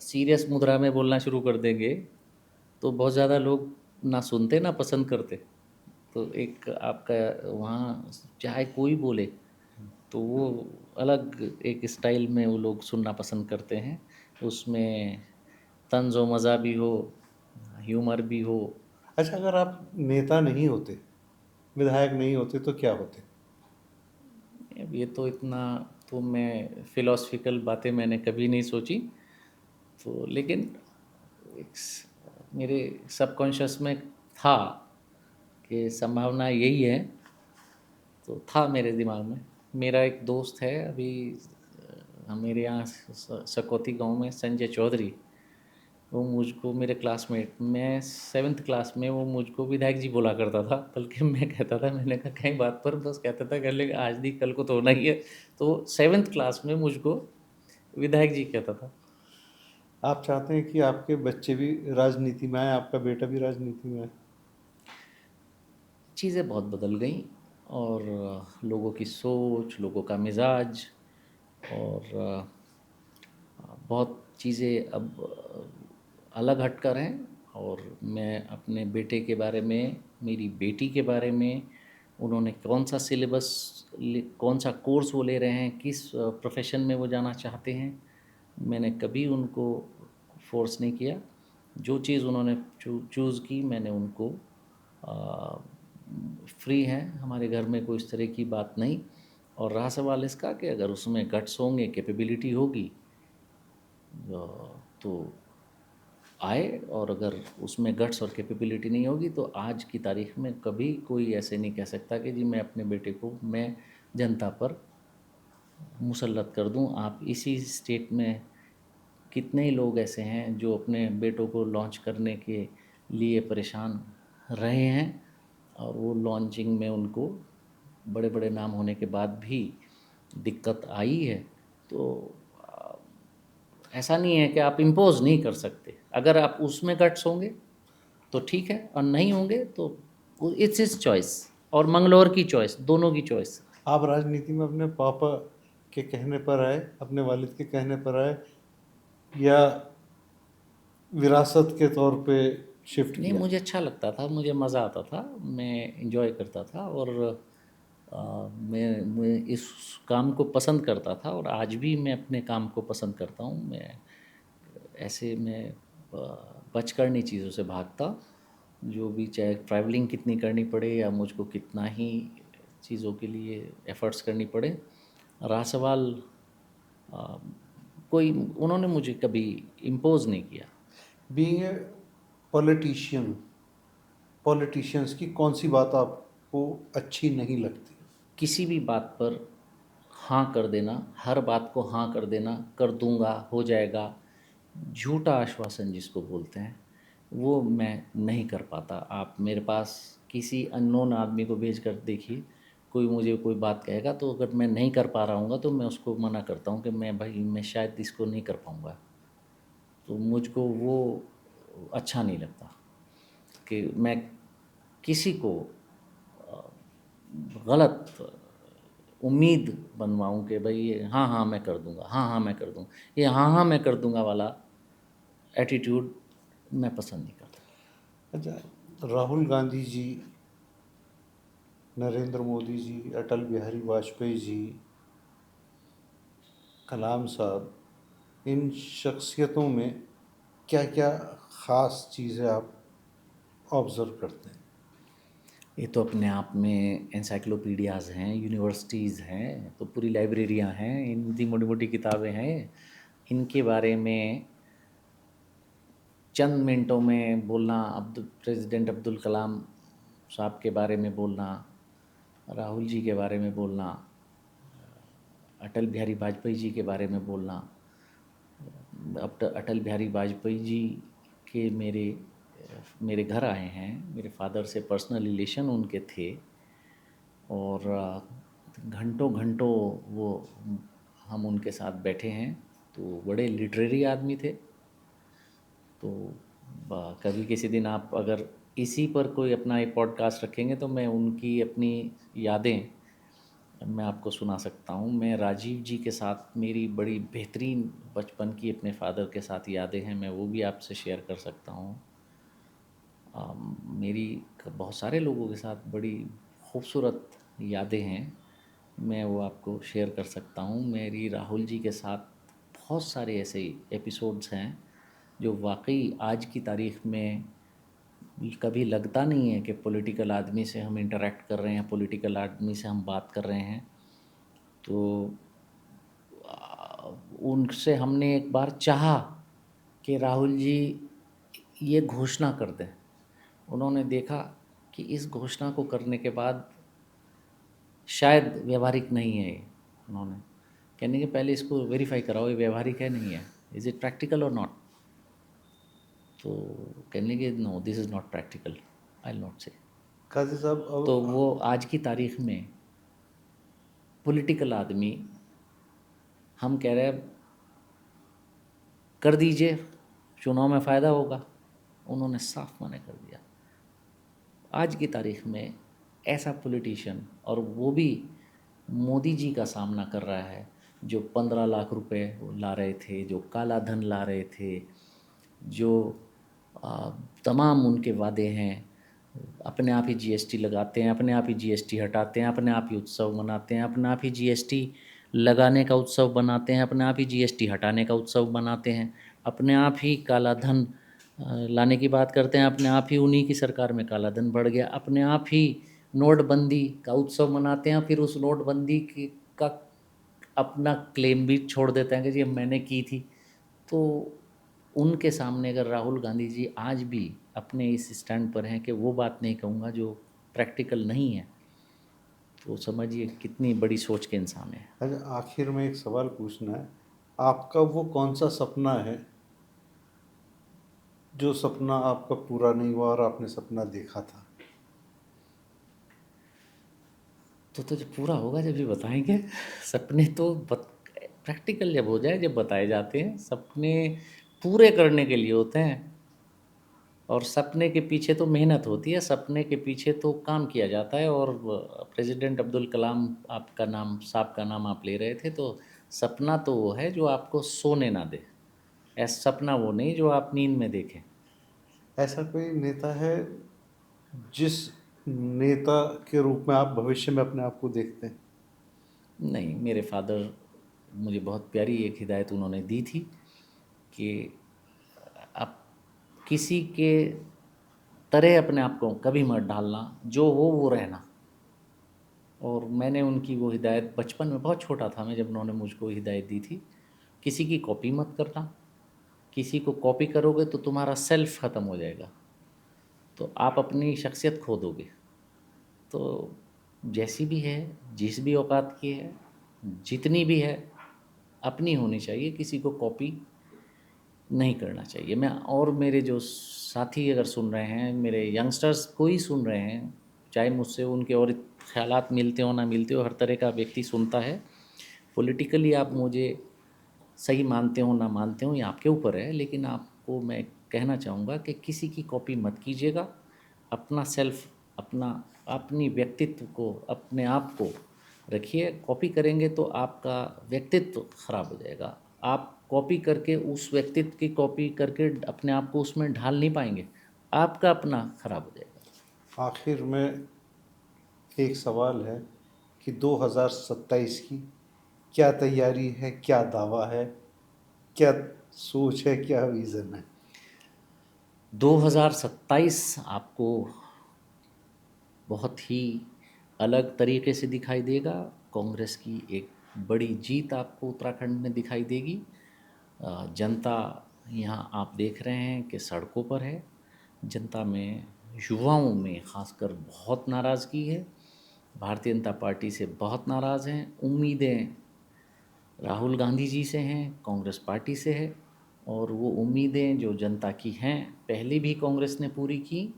सीरियस मुद्रा में बोलना शुरू कर देंगे तो बहुत ज़्यादा लोग ना सुनते ना पसंद करते। तो एक आपका वहाँ चाहे कोई बोले तो वो अलग एक स्टाइल में वो लोग सुनना पसंद करते हैं। उसमें तंज़ व मज़ा भी हो, ह्यूमर भी हो। अच्छा, अगर आप नेता नहीं होते, विधायक नहीं होते, तो क्या होते? अब ये तो इतना, तो मैं फ़िलॉसफिकल बातें मैंने कभी नहीं सोची। तो लेकिन एक मेरे सबकॉन्शियस में था कि संभावना यही है, तो था मेरे दिमाग में। मेरा एक दोस्त है अभी मेरे यहाँ सकौती गांव में, संजय चौधरी। वो मुझको मेरे क्लासमेट, मैं 7th क्लास में, वो मुझको विधायक जी बोला करता था, बल्कि मैं कहता था, मैंने कहा कई बात पर बस कहता था कर लेगा, आज नहीं कल को तो होना ही है। तो 7th क्लास में मुझको विधायक जी कहता था। आप चाहते हैं कि आपके बच्चे भी राजनीति में आए, आपका बेटा भी राजनीति में आए? चीज़ें बहुत बदल गई, और लोगों की सोच, लोगों का मिजाज, और बहुत चीज़ें अब अलग हटकर हैं। और मैं अपने बेटे के बारे में, मेरी बेटी के बारे में, उन्होंने कौन सा सिलेबस, कौन सा कोर्स वो ले रहे हैं, किस प्रोफेशन में वो जाना चाहते हैं, मैंने कभी उनको फोर्स नहीं किया। जो चीज़ उन्होंने चूज़ की, मैंने उनको फ्री हैं, हमारे घर में कोई इस तरह की बात नहीं। और रहा सवाल इसका कि अगर उसमें गट्स होंगे, कैपेबिलिटी होगी, तो आए, और अगर उसमें गट्स और कैपेबिलिटी नहीं होगी तो आज की तारीख में कभी कोई ऐसे नहीं कह सकता कि जी मैं अपने बेटे को मैं जनता पर मुसल्लत कर दूं। आप इसी स्टेट में कितने ही लोग ऐसे हैं जो अपने बेटों को लॉन्च करने के लिए परेशान रहे हैं, और वो लॉन्चिंग में उनको बड़े बड़े नाम होने के बाद भी दिक्कत आई है। तो ऐसा नहीं है कि आप इम्पोज नहीं कर सकते, अगर आप उसमें गट्स होंगे तो ठीक है, और नहीं होंगे तो इट्स इज चॉइस, और मंगलौर की चॉइस, दोनों की चॉइस। आप राजनीति में अपने पापा के कहने पर आए, अपने वालिद के कहने पर आए, या विरासत के तौर पे शिफ्ट नहीं, किया? मुझे अच्छा लगता था, मुझे मज़ा आता था, मैं इंजॉय करता था, और मैं इस काम को पसंद करता था, और आज भी मैं अपने काम को पसंद करता हूँ। मैं ऐसे में बच कर नहीं चीज़ों से भागता, जो भी, चाहे ट्रैवलिंग कितनी करनी पड़े या मुझको कितना ही चीज़ों के लिए एफ़र्ट्स करनी पड़े। रहा सवाल, अ, कोई उन्होंने मुझे कभी इम्पोज़ नहीं किया। बीइंग ए पॉलिटिशियन, पॉलिटिशियंस की कौन सी बात आपको अच्छी नहीं लगती? किसी भी बात पर हाँ कर देना, हर बात को हाँ कर देना, कर दूँगा, हो जाएगा, झूठा आश्वासन जिसको बोलते हैं, वो मैं नहीं कर पाता। आप मेरे पास किसी अननोन आदमी को भेज कर देखिए, कोई मुझे कोई बात कहेगा, तो अगर मैं नहीं कर पा रहा हूँगा तो मैं उसको मना करता हूँ कि मैं भाई, मैं शायद इसको नहीं कर पाऊँगा। तो मुझको वो अच्छा नहीं लगता कि मैं किसी को गलत उम्मीद बनवाऊँ कि भाई ये हाँ, हाँ मैं कर दूँगा, हाँ, हाँ मैं कर दूँगा। ये हाँ, हाँ मैं कर दूँगा वाला एटीट्यूड मैं पसंद नहीं करता। अच्छा, राहुल गांधी जी, नरेंद्र मोदी जी, अटल बिहारी वाजपेयी जी, कलाम साहब, इन शख्सियतों में क्या क्या ख़ास चीज़ें आप ऑब्ज़र्व करते हैं? ये तो अपने आप में एनसाइक्लोपीडियाज़ हैं, यूनिवर्सिटीज़ हैं, तो पूरी लाइब्रेरियाँ हैं, इनकी मोटी-मोटी किताबें हैं। इनके बारे में चंद मिनटों में बोलना, प्रेसिडेंट अब्दुल कलाम साहब के बारे में बोलना, राहुल जी के बारे में बोलना, अटल बिहारी वाजपेयी जी के बारे में बोलना। अब अटल बिहारी वाजपेयी जी के मेरे घर आए हैं, मेरे फादर से पर्सनल रिलेशन उनके थे, और घंटों घंटों वो हम उनके साथ बैठे हैं। तो बड़े लिटरेरी आदमी थे। तो कभी किसी दिन आप अगर इसी पर कोई अपना एक पॉडकास्ट रखेंगे तो मैं उनकी अपनी यादें मैं आपको सुना सकता हूँ। मैं राजीव जी के साथ मेरी बड़ी बेहतरीन बचपन की अपने फादर के साथ यादें हैं, मैं वो भी आपसे शेयर कर सकता हूँ। मेरी बहुत सारे लोगों के साथ बड़ी खूबसूरत यादें हैं, मैं वो आपको शेयर कर सकता हूँ। मेरी राहुल जी के साथ बहुत सारे ऐसे एपिसोड्स हैं जो वाकई आज की तारीख में कभी लगता नहीं है कि पॉलिटिकल आदमी से हम इंटरेक्ट कर रहे हैं, पॉलिटिकल आदमी से हम बात कर रहे हैं। तो उनसे हमने एक बार चाहा कि राहुल जी ये घोषणा कर दें। उन्होंने देखा कि इस घोषणा को करने के बाद शायद व्यवहारिक नहीं है ये। उन्होंने कहने के पहले इसको वेरीफाई कराओ, ये व्यवहारिक है नहीं है, इज़ इट प्रैक्टिकल और नॉट। तो कहने लगे no this is not practical, I will not say. Qazi साहब तो अब वो आज की तारीख में पॉलिटिकल आदमी, हम कह रहे हैं कर दीजिए, चुनाव में फ़ायदा होगा, उन्होंने साफ मना कर दिया। आज की तारीख में ऐसा पॉलिटिशियन, और वो भी मोदी जी का सामना कर रहा है, जो 15 लाख रुपए ला रहे थे, जो काला धन ला रहे थे, जो तमाम उनके वादे हैं, अपने आप ही जीएसटी लगाते हैं, अपने आप ही जीएसटी हटाते हैं, अपने आप ही उत्सव मनाते हैं, अपने आप ही जीएसटी लगाने का उत्सव बनाते हैं, अपने आप ही जीएसटी हटाने का उत्सव बनाते हैं, अपने आप ही काला धन लाने की बात करते हैं, अपने आप ही उन्हीं की सरकार में काला धन बढ़ गया, अपने आप ही नोटबंदी का उत्सव मनाते हैं, फिर उस नोटबंदी का अपना क्लेम भी छोड़ देते हैं कि जी मैंने की थी। तो उनके सामने अगर राहुल गांधी जी आज भी अपने इस स्टैंड पर हैं कि वो बात नहीं कहूँगा जो प्रैक्टिकल नहीं है, तो समझिए कितनी बड़ी सोच के इंसान है। अच्छा, आखिर में एक सवाल पूछना है, आपका वो कौन सा सपना है जो सपना आपका पूरा नहीं हुआ और आपने सपना देखा था? तो जब पूरा होगा जब ये बताएंगे। सपने तो प्रैक्टिकल जब हो जाए, जब बताए जाते हैं, सपने पूरे करने के लिए होते हैं, और सपने के पीछे तो मेहनत होती है, सपने के पीछे तो काम किया जाता है। और प्रेसिडेंट अब्दुल कलाम आपका नाम, साहब का नाम आप ले रहे थे, तो सपना तो वो है जो आपको सोने ना दे, ऐसा सपना वो नहीं जो आप नींद में देखें। ऐसा कोई नेता है जिस नेता के रूप में आप भविष्य में अपने आप को देखते हैं? नहीं, मेरे फादर, मुझे बहुत प्यारी एक हिदायत उन्होंने दी थी कि आप किसी के तरह अपने आप को कभी मत ढालना, जो हो वो रहना। और मैंने उनकी वो हिदायत बचपन में, बहुत छोटा था मैं जब उन्होंने मुझको हिदायत दी थी, किसी की कॉपी मत करना, किसी को कॉपी करोगे तो तुम्हारा सेल्फ ख़त्म हो जाएगा, तो आप अपनी शख्सियत खो दोगे। तो जैसी भी है, जिस भी औकात की है, जितनी भी है, अपनी होनी चाहिए, किसी को कॉपी नहीं करना चाहिए। मैं, और मेरे जो साथी अगर सुन रहे हैं, मेरे यंगस्टर्स कोई सुन रहे हैं, चाहे मुझसे उनके और ख्यालात मिलते हो ना मिलते हो, हर तरह का व्यक्ति सुनता है। पॉलिटिकली आप मुझे सही मानते हो ना मानते हो, ये आपके ऊपर है, लेकिन आपको मैं कहना चाहूँगा कि किसी की कॉपी मत कीजिएगा। अपना सेल्फ, अपना, अपनी व्यक्तित्व को, अपने आप को रखिए। कॉपी करेंगे तो आपका व्यक्तित्व खराब हो जाएगा। आप कॉपी करके, उस व्यक्तित्व की कॉपी करके अपने आप को उसमें ढाल नहीं पाएंगे, आपका अपना खराब हो जाएगा। आखिर में एक सवाल है कि 2027 की क्या तैयारी है, क्या दावा है, क्या सोच है, क्या विज़न है? 2027 आपको बहुत ही अलग तरीके से दिखाई देगा। कांग्रेस की एक बड़ी जीत आपको उत्तराखंड में दिखाई देगी। जनता यहाँ आप देख रहे हैं कि सड़कों पर है। जनता में, युवाओं में ख़ासकर बहुत नाराज़गी है, भारतीय जनता पार्टी से बहुत नाराज़ हैं। उम्मीदें राहुल गांधी जी से हैं, कांग्रेस पार्टी से है, और वो उम्मीदें जो जनता की हैं, पहले भी कांग्रेस ने पूरी की,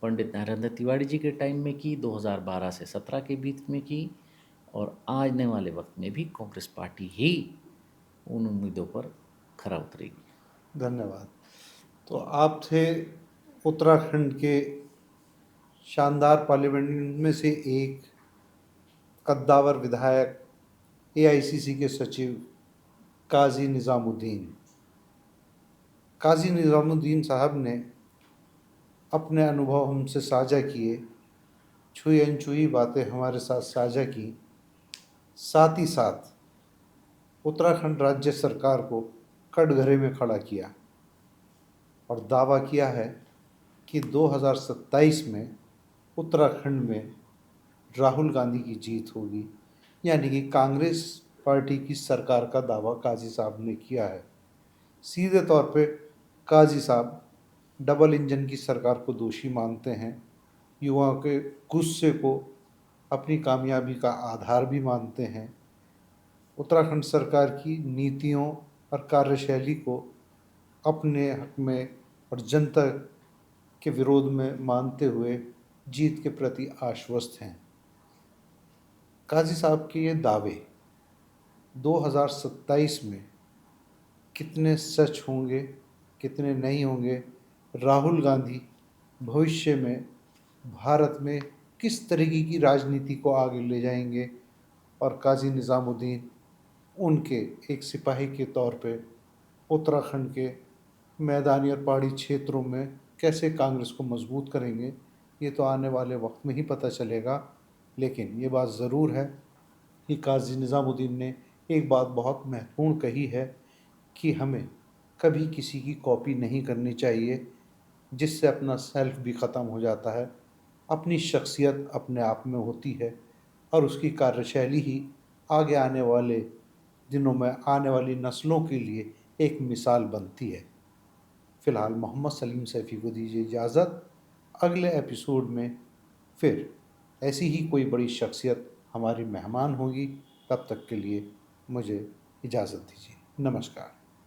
पंडित नरेंद्र तिवारी जी के टाइम में की, 2012 से 17 के बीच में की, और आने वाले वक्त में भी कांग्रेस पार्टी ही उन उम्मीदों पर खरा उतरेगी। धन्यवाद। तो आप थे उत्तराखंड के शानदार पार्लियामेंट में से एक कद्दावर विधायक, एआईसीसी के सचिव काजी निज़ामुद्दीन। काजी निज़ामुद्दीन साहब ने अपने अनुभव हमसे साझा किए, छुई अनछुई बातें हमारे साथ साझा की, साथ ही साथ उत्तराखंड राज्य सरकार को कटघरे में खड़ा किया और दावा किया है कि 2027 में उत्तराखंड में राहुल गांधी की जीत होगी, यानी कि कांग्रेस पार्टी की सरकार का दावा काजी साहब ने किया है। सीधे तौर पे काजी साहब डबल इंजन की सरकार को दोषी मानते हैं, युवाओं के गुस्से को अपनी कामयाबी का आधार भी मानते हैं, उत्तराखंड सरकार की नीतियों और कार्यशैली को अपने हक में और जनता के विरोध में मानते हुए जीत के प्रति आश्वस्त हैं। काजी साहब के ये दावे 2027 में कितने सच होंगे, कितने नहीं होंगे, राहुल गांधी भविष्य में भारत में किस तरीके की राजनीति को आगे ले जाएंगे और काजी निज़ामुद्दीन उनके एक सिपाही के तौर पे उत्तराखंड के मैदानी और पहाड़ी क्षेत्रों में कैसे कांग्रेस को मजबूत करेंगे, ये तो आने वाले वक्त में ही पता चलेगा। लेकिन ये बात ज़रूर है कि काजी निज़ामुद्दीन ने एक बात बहुत महत्वपूर्ण कही है कि हमें कभी किसी की कॉपी नहीं करनी चाहिए, जिससे अपना सेल्फ भी ख़त्म हो जाता है। अपनी शख्सियत अपने आप में होती है और उसकी कार्यशैली ही आगे आने वाले दिनों में आने वाली नस्लों के लिए एक मिसाल बनती है। फ़िलहाल मोहम्मद सलीम सैफ़ी को दीजिए इजाज़त। अगले एपिसोड में फिर ऐसी ही कोई बड़ी शख्सियत हमारी मेहमान होगी। तब तक के लिए मुझे इजाज़त दीजिए। नमस्कार।